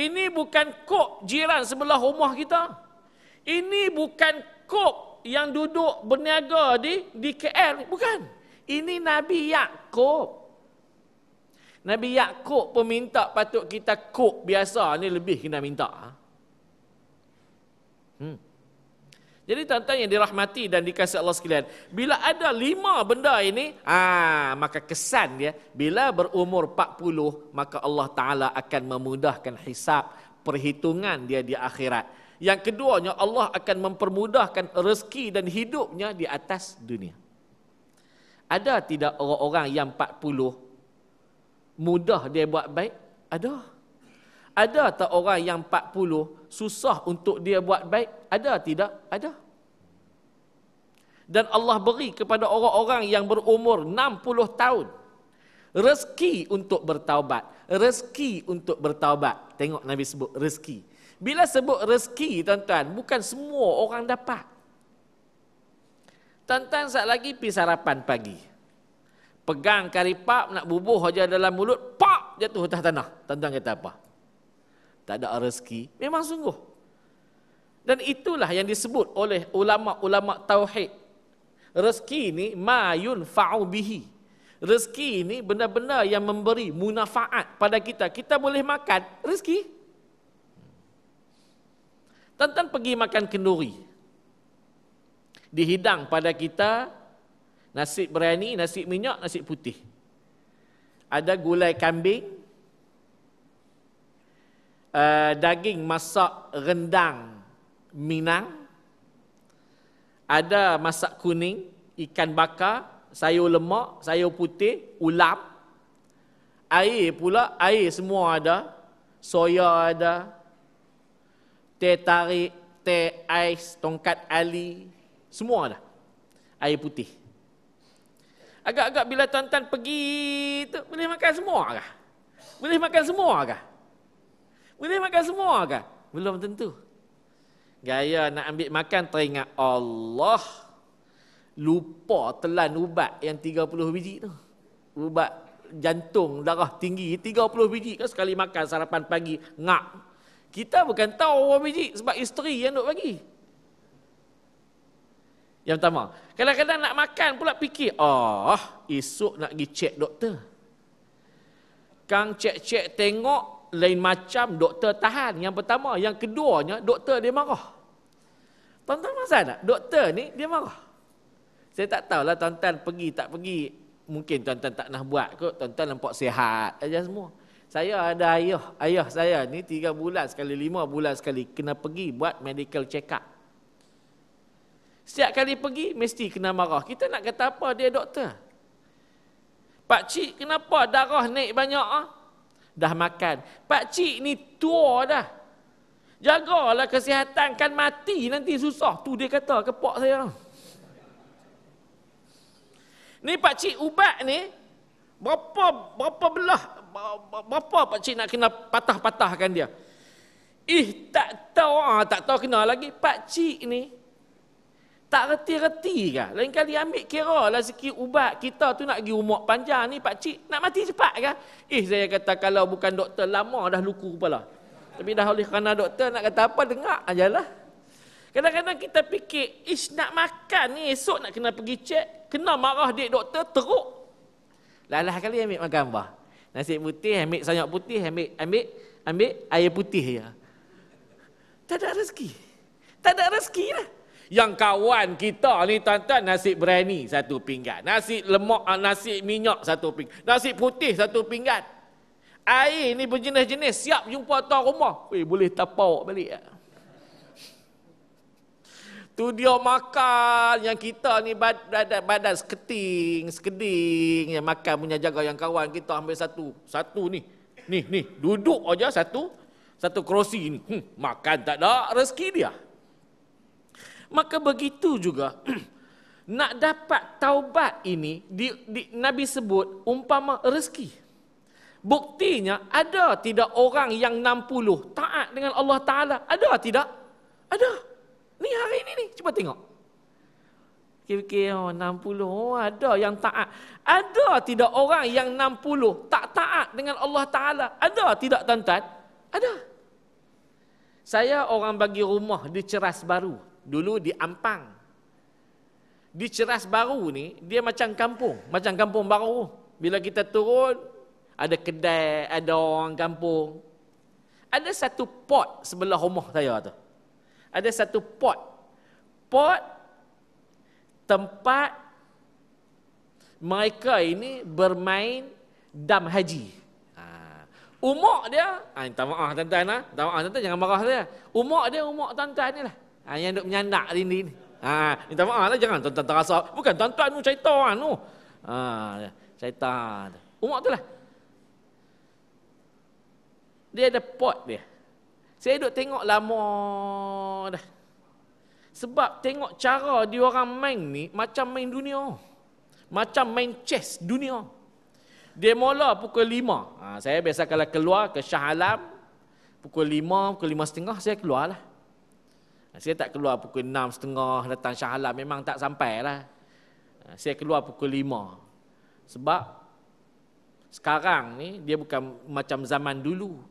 Ini bukan kok jiran sebelah rumah kita. Ini bukan kok yang duduk berniaga di KL. Bukan. Ini Nabi Yakub. Nabi Yakub pun minta patut kita kok biasa ni lebih kena minta. Jadi tuan-tuan yang dirahmati dan dikasihi Allah sekalian, bila ada 5 benda ini, maka kesan dia, bila berumur 40, maka Allah Ta'ala akan memudahkan hisab, perhitungan dia di akhirat. Yang keduanya, Allah akan mempermudahkan rezeki dan hidupnya di atas dunia. Ada tidak orang-orang yang 40 mudah dia buat baik? Ada. Ada tak orang yang 40 susah untuk dia buat baik? Ada tidak? Ada. Dan Allah beri kepada orang-orang yang berumur 60 tahun rezeki untuk bertaubat. Rezeki untuk bertaubat. Tengok Nabi sebut rezeki. Bila sebut rezeki, tuan-tuan, bukan semua orang dapat. Tuan-tuan, saat lagi pergi sarapan pagi. Pegang karipap, nak bubuh aja dalam mulut, pak, jatuh atas tanah. Tuan-tuan kata apa? Tak ada rezeki. Memang sungguh. Dan itulah yang disebut oleh ulama-ulama tauhid. Rezeki ini ma yunfa'u bihi. Rezeki ini benda-benda yang memberi munafaat pada kita. Kita boleh makan rezeki. Tuan-tuan pergi makan kenduri. Dihidang pada kita nasi biryani, nasi minyak, nasi putih. Ada gulai kambing, daging masak rendang Minang, ada masak kuning, ikan bakar, sayur lemak, sayur putih, ulam, air pula, air semua ada, soya ada, teh tarik, teh ais, tongkat ali, semua ada, air putih. Agak-agak bila tuan-tuan pergi tu, boleh makan semua kah? Boleh makan semua kah? Boleh makan semua kah? Belum tentu. Gaya nak ambil makan teringat Allah. Lupa telan ubat yang 30 biji tu. Ubat jantung darah tinggi 30 biji kan sekali makan sarapan pagi ngap. Kita bukan tahu berapa biji sebab isteri yang duk bagi. Yang pertama, kadang-kadang nak makan pula fikir, esok nak pergi cek doktor. Kang cek-cek tengok lain macam doktor tahan. Yang pertama, yang keduanya doktor dia marah. Tuan-tuan masa tak? Doktor ni dia marah. Saya tak tahulah tuan-tuan pergi tak pergi. Mungkin tuan-tuan tak nak buat kot. Tuan-tuan nampak sihat aja semua. Saya ada ayah saya ni 3 bulan sekali, 5 bulan sekali kena pergi buat medical check up. Setiap kali pergi mesti kena marah. Kita nak kata apa dia doktor? Pakcik kenapa darah naik banyak Dah makan. Pakcik ni tua dah. Jagalah kesihatan, kan mati nanti susah. Tu dia kata ke pak saya. Ni pakcik ubat ni berapa belah, berapa pakcik nak kena patah-patahkan dia. Tak tahu kena lagi. Pakcik ni tak reti-reti kah? Lain kali ambil kira lah sikit ubat kita tu nak pergi umur panjang ni pakcik nak mati cepat kah? Saya kata kalau bukan doktor lama dah luku kepala. Tapi dah oleh kerana doktor nak kata apa dengar ajalah. Kadang-kadang kita fikir nak makan ni esok nak kena pergi cek, kena marah dia doktor teruk. Lalah kali ambil makan apa? Nasi putih, ambil sanyak putih, ambil air putih je. Tak ada rezeki. Tak ada rezeki lah. Yang kawan kita ni tuan-tuan, nasi berani satu pinggan, nasi lemak, nasi minyak satu pinggan, nasi putih satu pinggan. Air ni berjenis-jenis, siap jumpa tuan rumah. Boleh tapau balik. Tu dia makan, yang kita ni badan sekeding, yang makan punya jaga, yang kawan kita ambil satu ni. Ni, duduk aja satu kerusi ni. Makan tak ada rezeki dia. Maka begitu juga nak dapat taubat ini Nabi sebut umpama rezeki. Buktinya ada tidak orang yang 60 taat dengan Allah Ta'ala? Ada tidak? Ada. Ni hari ini ni, cuba tengok. Fikir-fikir, 60, ada yang taat. Ada tidak orang yang 60 tak taat dengan Allah Ta'ala? Ada tidak tuan-tuan? Ada. Saya orang bagi rumah di Ceras Baru. Dulu di Ampang. Di Ceras Baru ni, dia macam kampung baru. Bila kita turun, ada kedai, ada orang kampung. Ada satu pot sebelah rumah saya tu. Ada satu pot tempat mereka ini bermain dam haji. Umur dia, minta maaf tuan-tuan, jangan marah saya. Umur dia tuan-tuan ni lah. Yang duk menyandak ni. Minta maaf lah, jangan tuan-tuan terasa. Bukan tuan-tuan tu syaitan tu. Syaitan. Umur tu lah. Dia ada pot dia. Saya duk tengok lama dah. Sebab tengok cara diorang main ni macam main dunia. Macam main chess dunia. Dia mula pukul 5. Saya biasa kalau keluar ke Shah Alam, pukul 5, pukul 5.30 saya keluar lah. Saya tak keluar pukul 6.30 datang Shah Alam, memang tak sampai lah. Saya keluar pukul 5. Sebab sekarang ni dia bukan macam zaman dulu.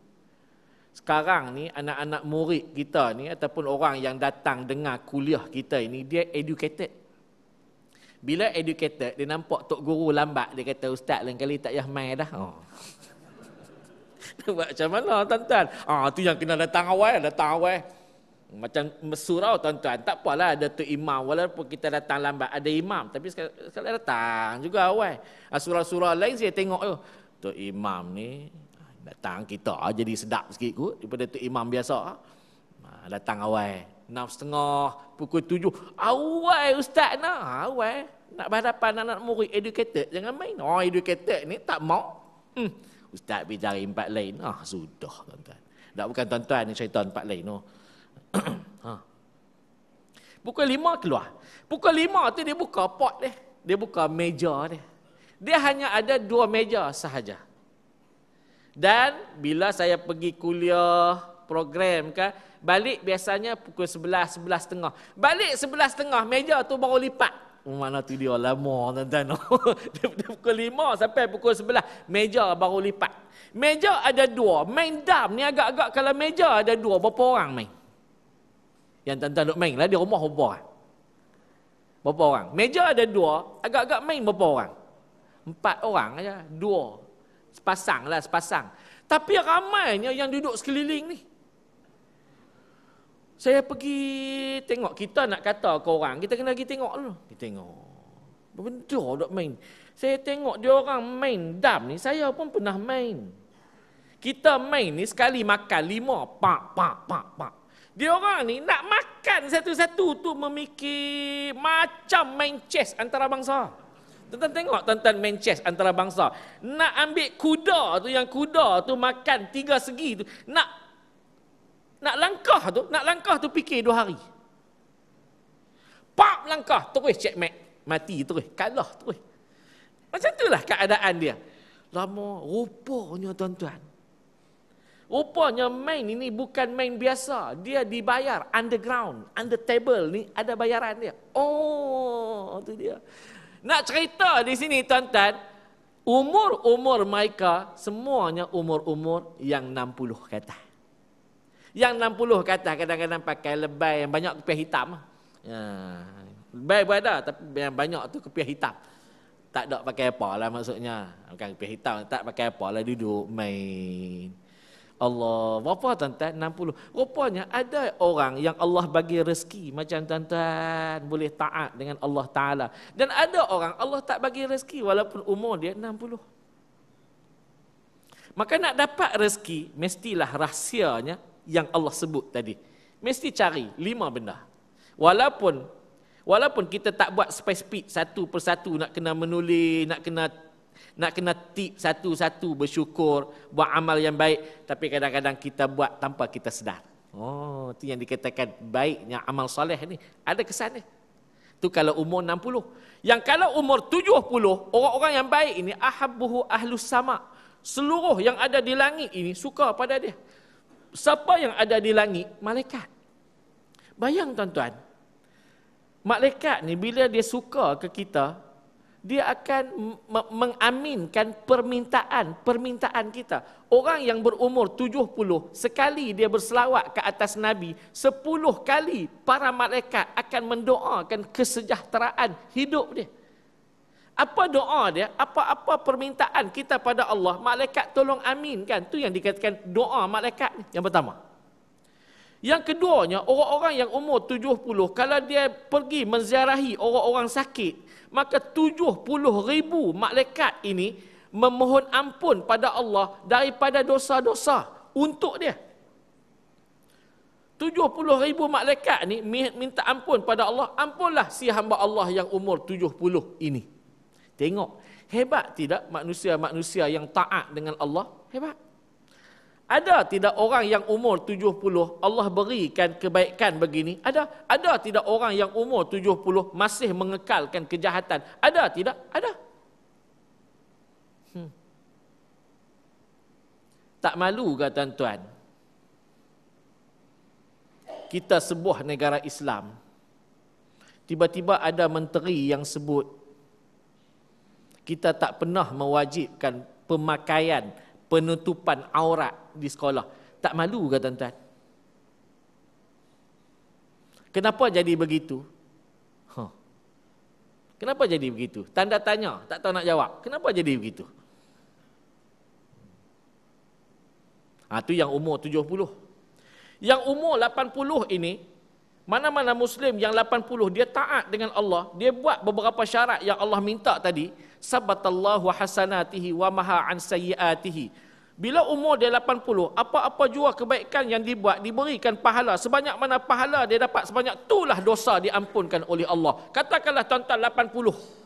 Sekarang ni anak-anak murid kita ni ataupun orang yang datang dengar kuliah kita ini, dia educated. Bila educated, dia nampak tok guru lambat, dia kata ustaz lain kali tak payah main dah. Buat macam mana tuan-tuan? Tu yang kena datang awal. Macam surau tuan-tuan, tak apalah ada tu imam, walaupun kita datang lambat ada imam, tapi sekali datang juga awal. Surau-surau lain saya tengok tu imam ni datang kita jadi sedap sikit kot daripada tu imam biasa. Datang awal 6.30, pukul 7 awal ustaz awal nak berhadapan anak murid educated, jangan main. Educated ni tak mau. Ustaz pergi cari tempat lain. Sudah tuan-tuan. Tak, bukan tuan-tuan ni syaitan tempat lain. Pukul 5 keluar. Pukul 5 tu dia buka pot dia. Dia buka meja dia. Dia hanya ada 2 meja sahaja. Dan bila saya pergi kuliah program kan, balik biasanya pukul 11, 11.30. Balik 11.30, meja tu baru lipat. Mana tu dia lama tuan-tuan. Dia pukul 5 sampai pukul 11, meja baru lipat. Meja ada 2. Main dam ni agak-agak kalau meja ada 2, berapa orang main? Yang tuan-tuan duk main lah di rumah berapa orang? Berapa orang? Meja ada 2, agak-agak main berapa orang? 4 orang aja, 2. Sepasang. Tapi ramainya yang duduk sekeliling ni. Saya pergi tengok, kita nak kata ke orang, kita kena pergi tengok dulu. Kita tengok. Benda duk main. Saya tengok dia orang main dam ni, saya pun pernah main. Kita main ni sekali makan 5, pak. Dia orang ni nak makan satu-satu tu memikir macam main chess antara bangsa. Tuan-tuan tengok tuan-tuan main chess antara bangsa. Nak ambil kuda tu makan 3 segi tu. Nak langkah tu fikir 2 hari. Pak langkah terus checkmate, mati terus, kalah terus. Macam itulah keadaan dia. Lama rupanya tuan-tuan. Rupanya main ini bukan main biasa. Dia dibayar underground, under table ni ada bayaran dia. Itu dia. Nak cerita di sini tuan-tuan, umur mereka semuanya umur-umur yang 60 ke atas. Yang 60 ke atas kadang-kadang pakai lebay yang banyak kepiah hitam. Lebay pun ada tapi yang banyak tu kepiah hitam. Tak ada pakai apa lah maksudnya. Bukan kepiah hitam, tak pakai apa lah, duduk main. Allah, berapa tuan-tuan? 60. Rupanya ada orang yang Allah bagi rezeki macam tuan-tuan boleh taat dengan Allah Ta'ala. Dan ada orang Allah tak bagi rezeki walaupun umur dia 60. Maka nak dapat rezeki, mestilah rahsianya yang Allah sebut tadi. Mesti cari 5 benda. Walaupun kita tak buat spesifik satu persatu, nak kena menulis, nak kena tik satu-satu, bersyukur, buat amal yang baik, tapi kadang-kadang kita buat tanpa kita sedar. Oh, itu yang dikatakan baiknya amal soleh ni, ada kesan ni. Tu kalau umur 60. Yang kalau umur 70, orang-orang yang baik ini ahabbuhu ahlus sama. Seluruh yang ada di langit ini suka pada dia. Siapa yang ada di langit? Malaikat. Bayang tuan-tuan, malaikat ni bila dia suka ke kita, dia akan mengaminkan permintaan kita. Orang yang berumur 70, sekali dia berselawat ke atas Nabi, 10 kali para malaikat akan mendoakan kesejahteraan hidup dia. Apa doa dia? Apa-apa permintaan kita pada Allah, malaikat tolong aminkan. Tu yang dikatakan doa malaikat ni, yang pertama. Yang keduanya, orang-orang yang umur 70, kalau dia pergi menziarahi orang-orang sakit, maka 70,000 malaikat ini memohon ampun pada Allah daripada dosa-dosa untuk dia. 70,000 malaikat ni minta ampun pada Allah. Ampunlah si hamba Allah yang umur 70 ini. Tengok, hebat tidak manusia-manusia yang taat dengan Allah? Hebat. Ada tidak orang yang umur 70 Allah berikan kebaikan begini? Ada. Ada tidak orang yang umur 70 masih mengekalkan kejahatan? Ada tidak? Ada. Tak malu ke tuan-tuan? Kita sebuah negara Islam, tiba-tiba ada menteri yang sebut kita tak pernah mewajibkan pemakaian penutupan aurat di sekolah. Tak malu ke tuan-tuan? Kenapa jadi begitu? Kenapa jadi begitu? Tanda tanya, tak tahu nak jawab. Kenapa jadi begitu? Tu yang umur 70. Yang umur 80 ini, mana-mana Muslim yang 80, dia taat dengan Allah, dia buat beberapa syarat yang Allah minta tadi, sabatallahu hasanatihi wa maha an sayyiatihi. Bila umur dia 80, apa-apa jua kebaikan yang dibuat, diberikan pahala. Sebanyak mana pahala dia dapat, sebanyak itulah dosa diampunkan oleh Allah. Katakanlah tuan-tuan 80.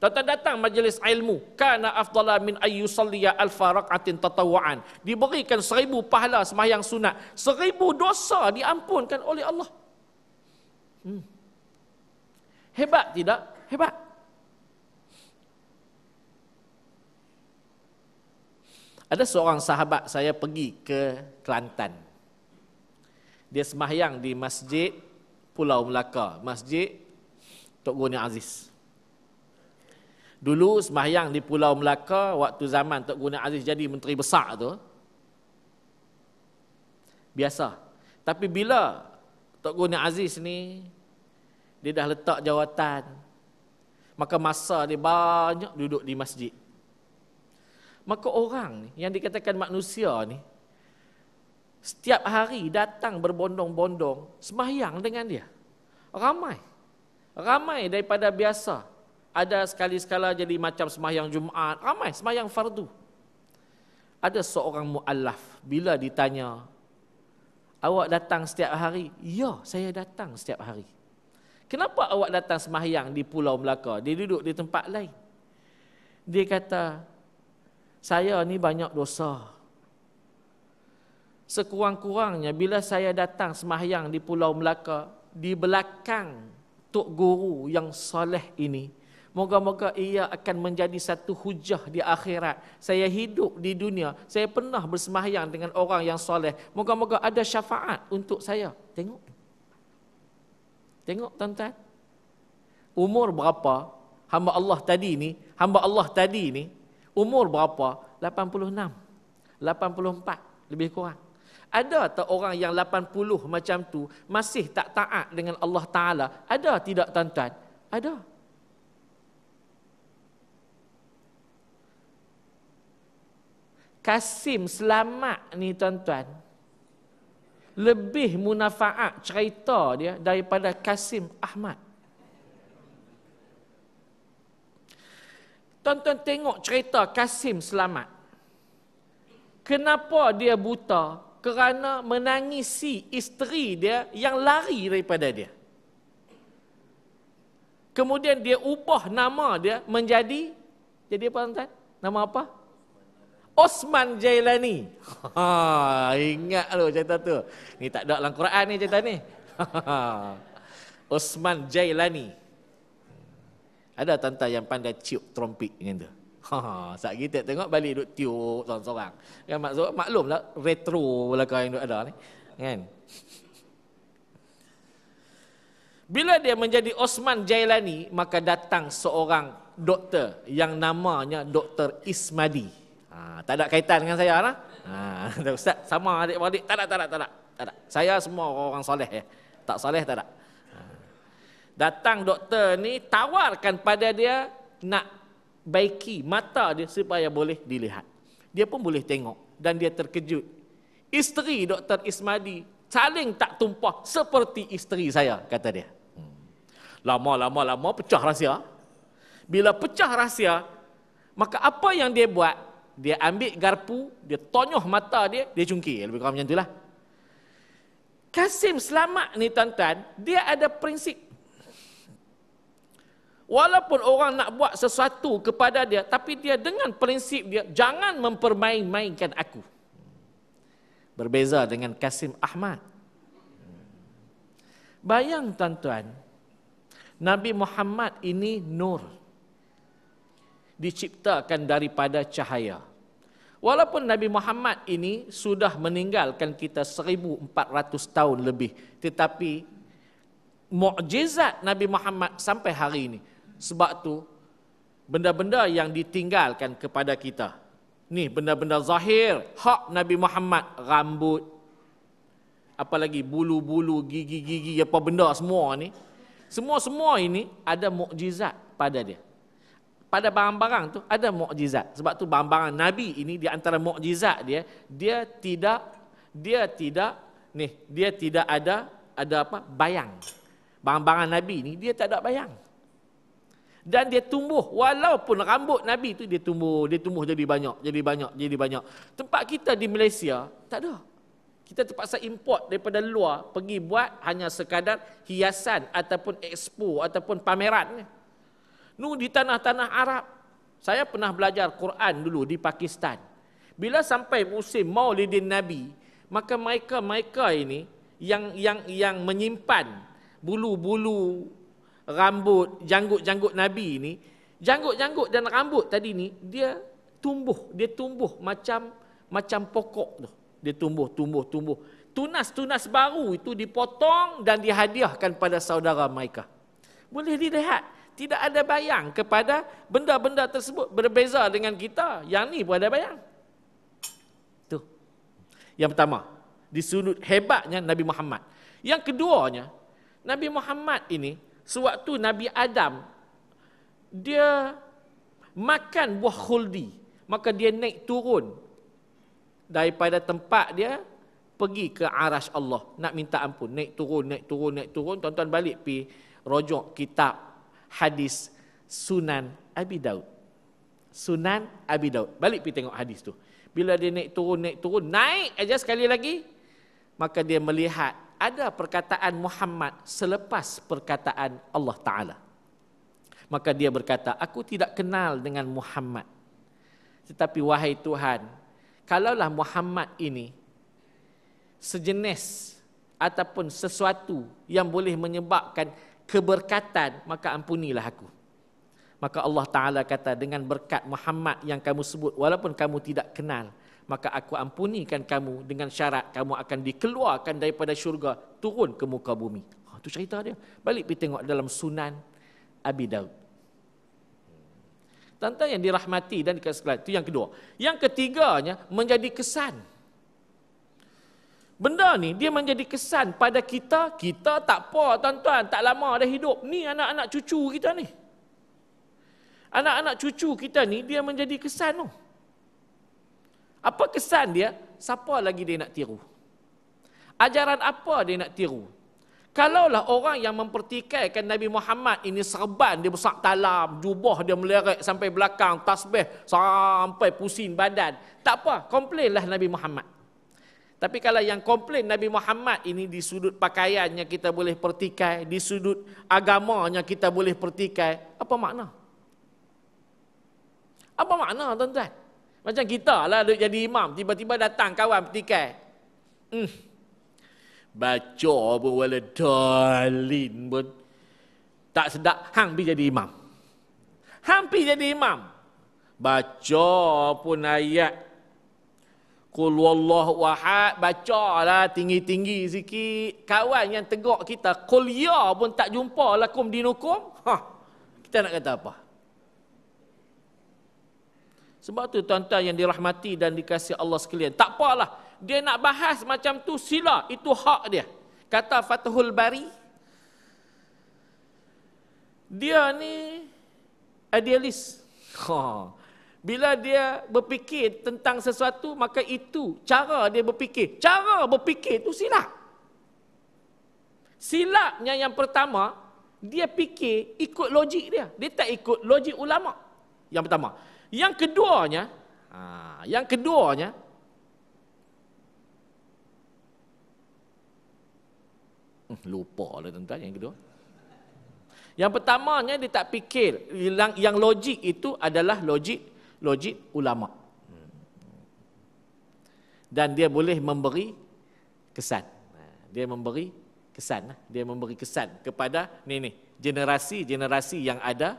Tuan-tuan datang majlis ilmu, kana afdala min ayyusalliya alfa raqatin tatawu'an. Diberikan 1000 pahala sembahyang sunat. 1000 dosa diampunkan oleh Allah. Hebat tidak? Hebat. Ada seorang sahabat saya pergi ke Kelantan. Dia sembahyang di Masjid Pulau Melaka, Masjid Tok Guni Aziz. Dulu sembahyang di Pulau Melaka waktu zaman Tok Guni Aziz jadi menteri besar tu, biasa. Tapi bila Tok Guni Aziz ni dia dah letak jawatan, maka masa dia banyak duduk di masjid. Maka orang ni, yang dikatakan manusia ni, setiap hari datang berbondong-bondong sembahyang dengan dia. Ramai daripada biasa. Ada sekali-sekala jadi macam sembahyang Jumaat, ramai sembahyang fardu. Ada seorang muallaf, bila ditanya, awak datang setiap hari? Ya, saya datang setiap hari. Kenapa awak datang sembahyang di Pulau Melaka? Dia duduk di tempat lain. Dia kata, saya ni banyak dosa. Sekurang-kurangnya bila saya datang sembahyang di Pulau Melaka, di belakang Tok Guru yang soleh ini, moga-moga ia akan menjadi satu hujah di akhirat. Saya hidup di dunia, saya pernah bersembahyang dengan orang yang soleh. Moga-moga ada syafaat untuk saya. Tengok tuan-tuan. Umur berapa hamba Allah tadi ni? Umur berapa? 86, 84 lebih kurang. Ada tak orang yang 80 macam tu masih tak taat dengan Allah Ta'ala? Ada tidak tuan-tuan? Ada. Kasim selamat ni tuan-tuan, lebih munafaat cerita dia daripada Kasim Ahmad. Tuan-tuan tengok cerita Kasim selamat. Kenapa dia buta? Kerana menangisi isteri dia yang lari daripada dia. Kemudian dia ubah nama dia menjadi, jadi apa tuan-tuan? Nama apa? Osman Jailani. Ingat lu cerita tu. Ni tak ada dalam Quran ni cerita ni. Osman Jailani. Ada tuan-tuan yang pandai tiup trompet macam tu. Saat kita tengok balik duk tiup seorang-seorang. Kan maklumlah retro belakang yang duk ada ni. Kan? Bila dia menjadi Osman Jailani, maka datang seorang doktor yang namanya Dr. Ismadi. Tak ada kaitan dengan saya lah. Ustaz, sama adik-beradik. Tak ada. Saya semua orang soleh ya. Tak soleh tak ada. Datang doktor ni tawarkan pada dia nak baiki mata dia supaya boleh dilihat. Dia pun boleh tengok dan dia terkejut. Isteri Dr. Ismadi saling tak tumpah seperti isteri saya, kata dia. Lama pecah rahsia. Bila pecah rahsia, maka apa yang dia buat? Dia ambil garpu, dia tonyoh mata dia, dia cungkir. Lebih kurang macam itulah. Kasim selamat ni tuan-tuan, dia ada prinsip. Walaupun orang nak buat sesuatu kepada dia, tapi dia dengan prinsip dia, jangan mempermain-mainkan aku. Berbeza dengan Kasim Ahmad. Bayang tuan-tuan, Nabi Muhammad ini nur. Diciptakan daripada cahaya. Walaupun Nabi Muhammad ini sudah meninggalkan kita 1400 tahun lebih, tetapi mukjizat Nabi Muhammad sampai hari ini. Sebab tu benda-benda yang ditinggalkan kepada kita, ni benda-benda zahir hak Nabi Muhammad, rambut, apalagi bulu-bulu, gigi-gigi, apa benda semua ni, semua ini ada mukjizat pada dia. Pada barang-barang tu ada mukjizat. Sebab tu barang-barang Nabi ini di antara mukjizat dia, dia tidak ada apa? Bayang. Barang-barang Nabi ni dia tak ada bayang. Dan dia tumbuh, walaupun rambut Nabi tu dia tumbuh jadi banyak. Tempat kita di Malaysia tak ada. Kita terpaksa import daripada luar, pergi buat hanya sekadar hiasan ataupun expo ataupun pameran. Di tanah-tanah Arab. Saya pernah belajar Quran dulu di Pakistan. Bila sampai musim Maulidin Nabi, maka mereka ini yang menyimpan bulu-bulu, rambut, janggut-janggut Nabi ini, janggut-janggut dan rambut tadi ni dia tumbuh macam pokok tu. Dia tumbuh. Tunas-tunas baru itu dipotong dan dihadiahkan pada saudara mereka. Boleh dilihat. Tidak ada bayang kepada benda-benda tersebut. Berbeza dengan kita. Yang ni pun ada bayang. Tu. Yang pertama. Di sudut hebatnya Nabi Muhammad. Yang keduanya. Nabi Muhammad ini. Sewaktu Nabi Adam. Dia makan buah khuldi. Maka dia naik turun. Daripada tempat dia. Pergi ke arash Allah. Nak minta ampun. Naik turun. Tuan-tuan balik pergi rojok kitab. Hadis Sunan Abi Daud. Balik pergi tengok hadis tu. Bila dia naik turun, naik aja sekali lagi, maka dia melihat ada perkataan Muhammad selepas perkataan Allah Ta'ala. Maka dia berkata, aku tidak kenal dengan Muhammad. Tetapi wahai Tuhan, kalaulah Muhammad ini sejenis ataupun sesuatu yang boleh menyebabkan keberkatan, maka ampunilah aku. Maka Allah Ta'ala kata, dengan berkat Muhammad yang kamu sebut, walaupun kamu tidak kenal, maka aku ampunikan kamu dengan syarat kamu akan dikeluarkan daripada syurga, turun ke muka bumi. Itu cerita dia. Balik pergi tengok dalam Sunan Abi Daud. Tuan-tuan yang dirahmati dan dikasih sekalian, itu yang kedua. Yang ketiganya, menjadi kesan. Benda ni dia menjadi kesan pada kita. Kita tak apa tuan-tuan, tak lama dah hidup. Ni anak-anak cucu kita ni. Anak-anak cucu kita ni dia menjadi kesan tu. Apa kesan dia? Siapa lagi dia nak tiru? Ajaran apa dia nak tiru? Kalaulah orang yang mempertikaikan Nabi Muhammad ini serban dia besar dalam, jubah dia meleret sampai belakang, tasbih sampai pusing badan. Tak apa, komplainlah Nabi Muhammad. Tapi kalau yang komplain Nabi Muhammad ini di sudut pakaiannya kita boleh pertikai, di sudut agamanya kita boleh pertikai, apa makna? Apa makna tuan-tuan? Macam kita lah duduk jadi imam, tiba-tiba datang kawan pertikai. Baca pun wala dalin pun tak sedap, hang pergi jadi imam. Hang pergi jadi imam. Baca pun ayat Qul wallahu ahad, bacalah tinggi-tinggi sikit. Kawan yang tegak kita, qul ya pun tak jumpa lakum dinukum. Kita nak kata apa? Sebab tu tuan-tuan yang dirahmati dan dikasihi Allah sekalian, tak apalah dia nak bahas macam tu, sila, itu hak dia. Kata Fathul Bari, dia ni idealis. Bila dia berfikir tentang sesuatu, maka itu cara dia berfikir. Cara berfikir itu silap. Silapnya yang pertama, dia fikir ikut logik dia. Dia tak ikut logik ulama. Yang pertama. Yang keduanya, lupa lah tuan-tuan yang kedua. Yang pertamanya dia tak fikir yang logik itu adalah logik ulama. Dan dia boleh memberi kesan. Dia memberi kesan kepada generasi yang ada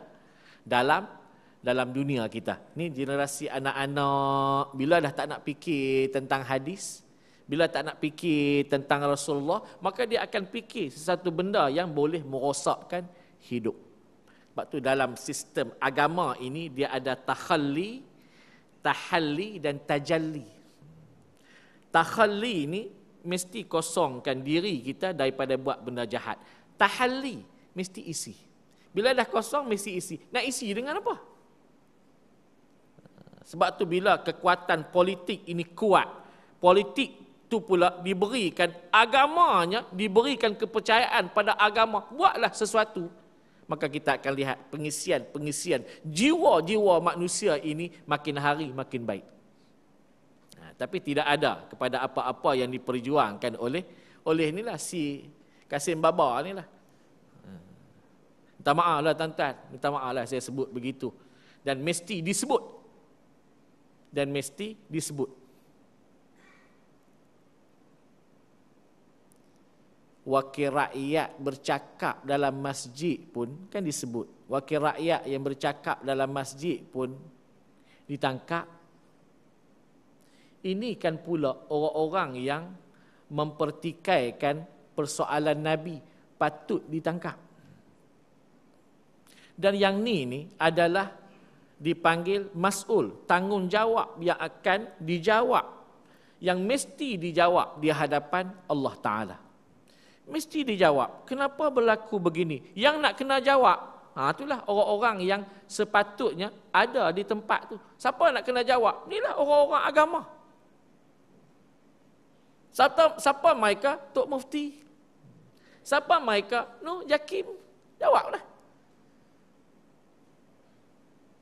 dalam dunia kita. Ni generasi anak-anak bila dah tak nak fikir tentang hadis, bila tak nak fikir tentang Rasulullah, maka dia akan fikir sesuatu benda yang boleh merosakkan hidup. Sebab tu dalam sistem agama ini dia ada takhalli, tahalli dan tajalli. Takhalli ini mesti kosongkan diri kita daripada buat benda jahat. Tahalli mesti isi. Bila dah kosong mesti isi. Nak isi dengan apa? Sebab tu bila kekuatan politik ini kuat, politik tu pula diberikan agamanya, diberikan kepercayaan pada agama, buatlah sesuatu, maka kita akan lihat pengisian jiwa-jiwa manusia ini makin hari makin baik. Tapi tidak ada kepada apa-apa yang diperjuangkan oleh inilah si Kasim Baba inilah. Minta maaf lah tuan-tuan, minta maaf lah saya sebut begitu. Dan mesti disebut. Wakil rakyat bercakap dalam masjid pun kan disebut. Wakil rakyat yang bercakap dalam masjid pun ditangkap. Ini kan pula orang-orang yang mempertikaikan persoalan Nabi patut ditangkap. Dan yang ni adalah dipanggil mas'ul, tanggungjawab yang akan dijawab, yang mesti dijawab di hadapan Allah Ta'ala. Mesti dijawab. Kenapa berlaku begini? Yang nak kena jawab, itulah orang-orang yang sepatutnya ada di tempat tu. Siapa nak kena jawab? Inilah orang-orang agama. Siapa mereka? Tok Mufti. Siapa mereka? Jakim. Jawablah.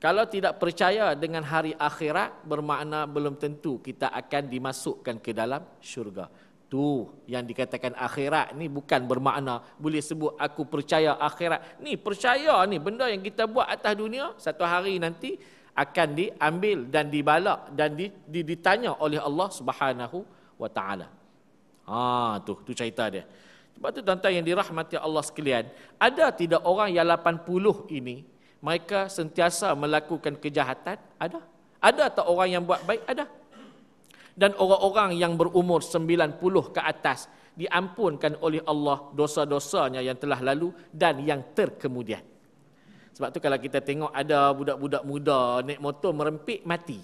Kalau tidak percaya dengan hari akhirat, bermakna belum tentu kita akan dimasukkan ke dalam syurga. Tu yang dikatakan akhirat ni bukan bermakna boleh sebut aku percaya akhirat. Ni percaya ni benda yang kita buat atas dunia satu hari nanti akan diambil dan dibalak dan ditanya oleh Allah Subhanahu wa taala. Tu cerita dia. Sebab tu tuan-tuan yang dirahmati Allah sekalian, ada tidak orang yang 80 ini mereka sentiasa melakukan kejahatan? Ada. Ada tak orang yang buat baik? Ada. Dan orang-orang yang berumur 90 ke atas diampunkan oleh Allah dosa-dosanya yang telah lalu dan yang terkemudian. Sebab tu kalau kita tengok ada budak-budak muda naik motor merempik mati.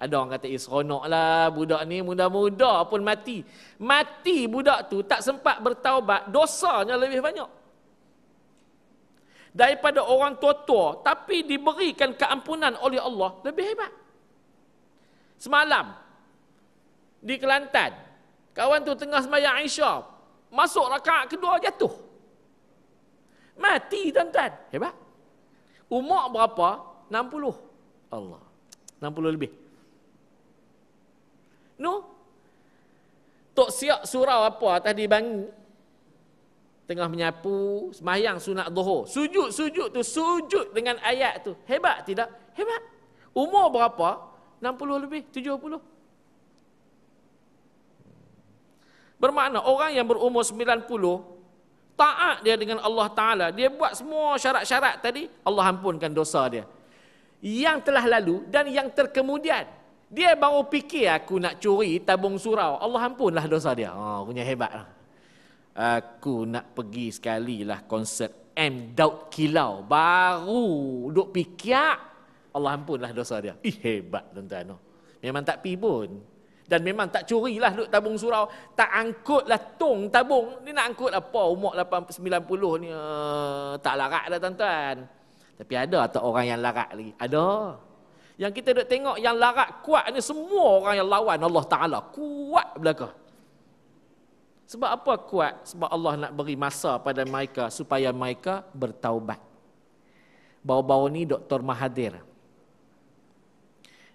Ada orang kata seronok lah budak ni muda-muda pun mati. Mati budak tu tak sempat bertaubat, dosanya lebih banyak daripada orang tua-tua tapi diberikan keampunan oleh Allah, lebih hebat. Semalam di Kelantan. Kawan tu tengah sembahyang Isyak, masuk rakaat kedua jatuh. Mati tuan-tuan. Hebat. Umur berapa? 60. Allah. 60 lebih. Tok siap surau apa tadi bangun. Tengah menyapu, sembahyang sunat zuhur. Sujud tu, sujud dengan ayat tu. Hebat tidak? Hebat. Umur berapa? 60 lebih, 70. Bermakna orang yang berumur 90, taat dia dengan Allah Ta'ala, dia buat semua syarat-syarat tadi, Allah ampunkan dosa dia. Yang telah lalu dan yang terkemudian. Dia baru fikir aku nak curi tabung surau, Allah ampunlah dosa dia. Punya hebat lah. Aku nak pergi sekali lah konsert M. Daud Kilau, baru duk fikir, Allah ampunlah dosa dia. Hebat tuan-tuan. Memang tak pi pun. Dan memang tak curilah duk tabung surau. Tak angkutlah tong tabung. Dia nak angkut apa? Umur 90 ni. Tak larat dah tuan-tuan. Tapi ada tak orang yang larat lagi? Ada. Yang kita duk tengok yang larat kuat ni semua orang yang lawan Allah Ta'ala. Kuat belakang. Sebab apa kuat? Sebab Allah nak beri masa pada mereka supaya mereka bertaubat. Baru-baru ni Dr. Mahathir,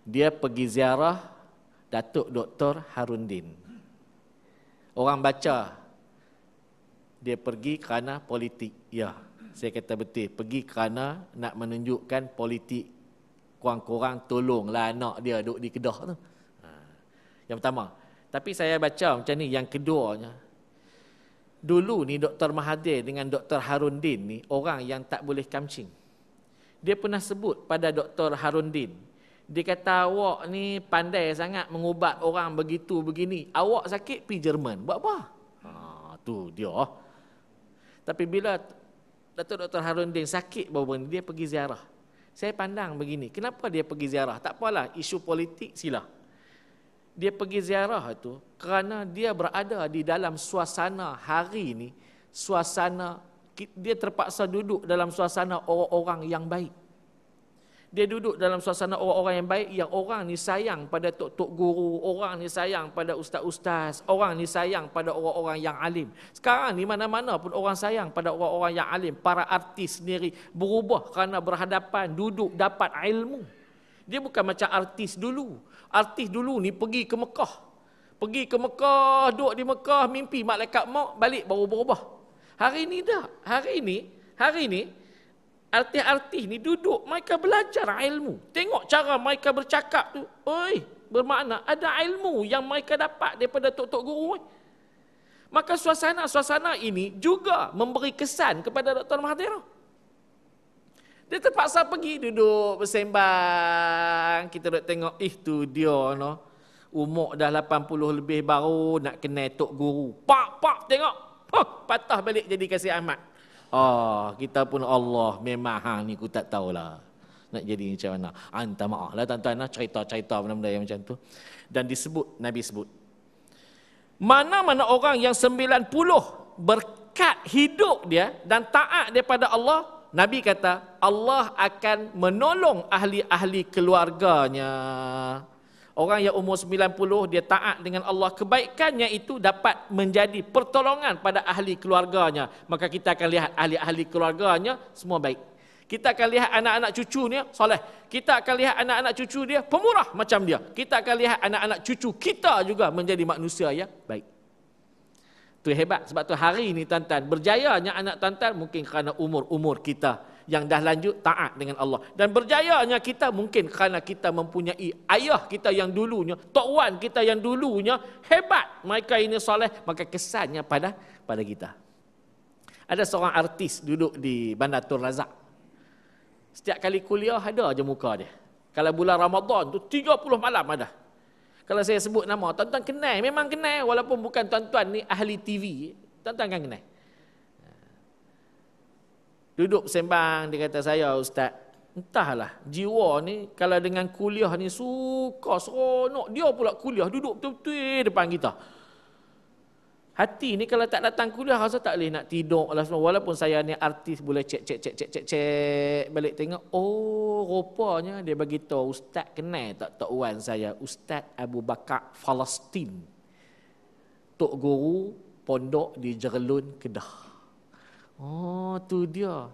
dia pergi ziarah Datuk Dr. Harundin. Orang baca, dia pergi kerana politik. Ya, saya kata betul. Pergi kerana nak menunjukkan politik. Kurang-kurang tolonglah anak dia duduk di Kedah tu. Yang pertama. Tapi saya baca macam ni, yang keduanya. Dulu ni Dr. Mahathir dengan Dr. Harundin ni orang yang tak boleh kamcing. Dia pernah sebut pada Dr. Harundin, dia kata awak ni pandai sangat mengubat orang begitu begini. Awak sakit pergi Jerman. Buat apa? Tu dia. Tapi bila Dr. Harundin sakit baru ni, dia pergi ziarah. Saya pandang begini, kenapa dia pergi ziarah? Tak apalah, isu politik sila. Dia pergi ziarah itu kerana dia berada di dalam suasana hari ini, suasana, dia terpaksa duduk dalam suasana orang-orang yang baik. Dia duduk dalam suasana orang-orang yang baik, yang orang ni sayang pada tok-tok guru, orang ni sayang pada ustaz-ustaz, orang ni sayang pada orang-orang yang alim. Sekarang ni mana-mana pun orang sayang pada orang-orang yang alim. Para artis sendiri berubah kerana berhadapan, duduk dapat ilmu. Dia bukan macam artis dulu. Artis dulu ni pergi ke Mekah. Pergi ke Mekah, duduk di Mekah, mimpi malaikat maut, balik baru berubah. Hari ni tak. Hari ni, artis-artis ni duduk, mereka belajar ilmu. Tengok cara mereka bercakap tu. Bermakna ada ilmu yang mereka dapat daripada tok-tok guru. Maka suasana-suasana ini juga memberi kesan kepada Dr. Mahathir. Dia terpaksa pergi duduk bersembang. Kita duduk tengok, tu dia umur dah 80 lebih baru nak kenal tok guru. Pak tengok. Patah balik jadi Kasih Ahmad. Kita pun Allah memang ni aku tak tahulah nak jadi macam mana. Anta maaf lah tuan-tuan, cerita-cerita benda-benda yang macam tu. Dan disebut, Nabi sebut, mana-mana orang yang 90 berkat hidup dia dan taat daripada Allah, Nabi kata Allah akan menolong ahli-ahli keluarganya. Orang yang umur 90 dia taat dengan Allah, kebaikannya itu dapat menjadi pertolongan pada ahli keluarganya. Maka kita akan lihat ahli-ahli keluarganya semua baik. Kita akan lihat anak-anak cucunya soleh. Kita akan lihat anak-anak cucu dia pemurah macam dia. Kita akan lihat anak-anak cucu kita juga menjadi manusia yang baik. Itu hebat. Sebab tu hari ini tuan-tuan, berjayanya anak tuan-tuan mungkin kerana umur-umur kita yang dah lanjut taat dengan Allah. Dan berjayanya kita mungkin kerana kita mempunyai ayah kita yang dulunya, Tok Wan kita yang dulunya hebat. Mereka ini soleh, maka kesannya pada kita. Ada seorang artis duduk di Bandar Tun Razak. Setiap kali kuliah ada je muka dia. Kalau bulan Ramadan tu 30 malam ada. Kalau saya sebut nama, tuan-tuan kenal, memang kenal. Walaupun bukan tuan-tuan ni ahli TV, tuan-tuan kan kenal. Duduk sembang, dia kata, saya ustaz, entahlah, jiwa ni kalau dengan kuliah ni suka, seronok. Dia pula kuliah, duduk betul-betul depan kita. Hati ni kalau tak datang kuliah rasa tak boleh nak tidur lah semua. Walaupun saya ni artis boleh cek balik tengok. Oh, rupanya dia bagi tahu ustaz kenal tak Tok Wan saya, Ustaz Abu Bakar Palestin. Tok guru pondok di Jerlun, Kedah. Oh, tu dia.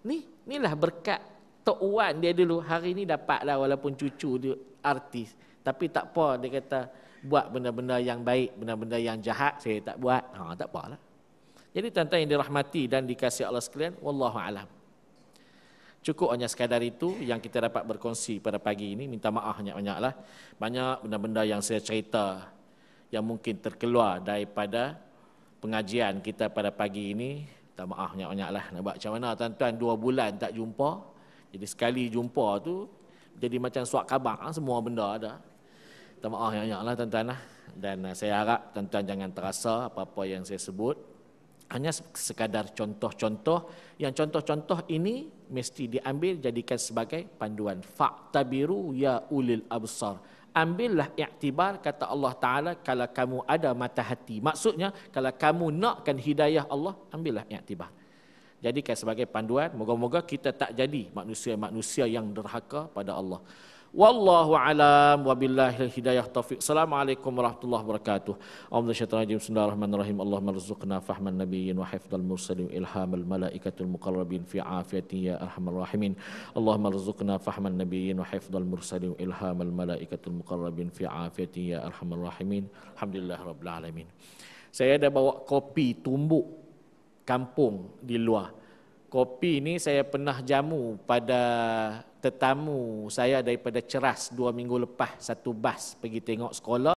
Inilah berkat Tok Wan dia dulu. Hari ni dapatlah walaupun cucu dia artis. Tapi tak apa, dia kata buat benda-benda yang baik, benda-benda yang jahat saya tak buat. Tak apalah. Jadi tuan-tuan yang dirahmati dan dikasihi Allah sekalian, wallahu alam. Cukup hanya sekadar itu yang kita dapat berkongsi pada pagi ini. Minta maaf banyak-banyaklah. Banyak benda-benda yang saya cerita yang mungkin terkeluar daripada pengajian kita pada pagi ini. Minta maaf banyak-banyaklah. Nak buat macam mana tuan-tuan 2 bulan tak jumpa. Jadi sekali jumpa tu jadi macam suak khabar, semua benda ada. Minta maaf banyak-banyaklah tuan-tuan lah. Dan saya harap tuan-tuan jangan terasa apa-apa yang saya sebut. Hanya sekadar contoh-contoh. Yang contoh-contoh ini mesti diambil jadikan sebagai panduan. Fa'tabiru ya ulil absar. Ambillah iktibar, kata Allah Ta'ala, kalau kamu ada mata hati. Maksudnya, kalau kamu nakkan hidayah Allah, ambillah iktibar. Jadikan sebagai panduan. Moga-moga kita tak jadi manusia-manusia yang derhaka pada Allah. Wallahu alam wabillahi hidayah taufiq. Assalamualaikum warahmatullahi wabarakatuh. Bismillahirrahmanirrahim. Allahumma rzuqna fahman nabiyyin wa hifdzal mursalin ilhamal malaikatul muqarrabin fi afiyati ya arhamar rahimin. Allahumma rzuqna fahman nabiyyin wa hifdzal mursalin ilhamal malaikatul muqarrabin fi afiyati ya arhamar rahimin. Alhamdulillahirabbil alamin. Saya ada bawa kopi tumbuk kampung di luar. Kopi ni saya pernah jamu pada tetamu saya daripada Ceras 2 minggu lepas, satu bas pergi tengok sekolah.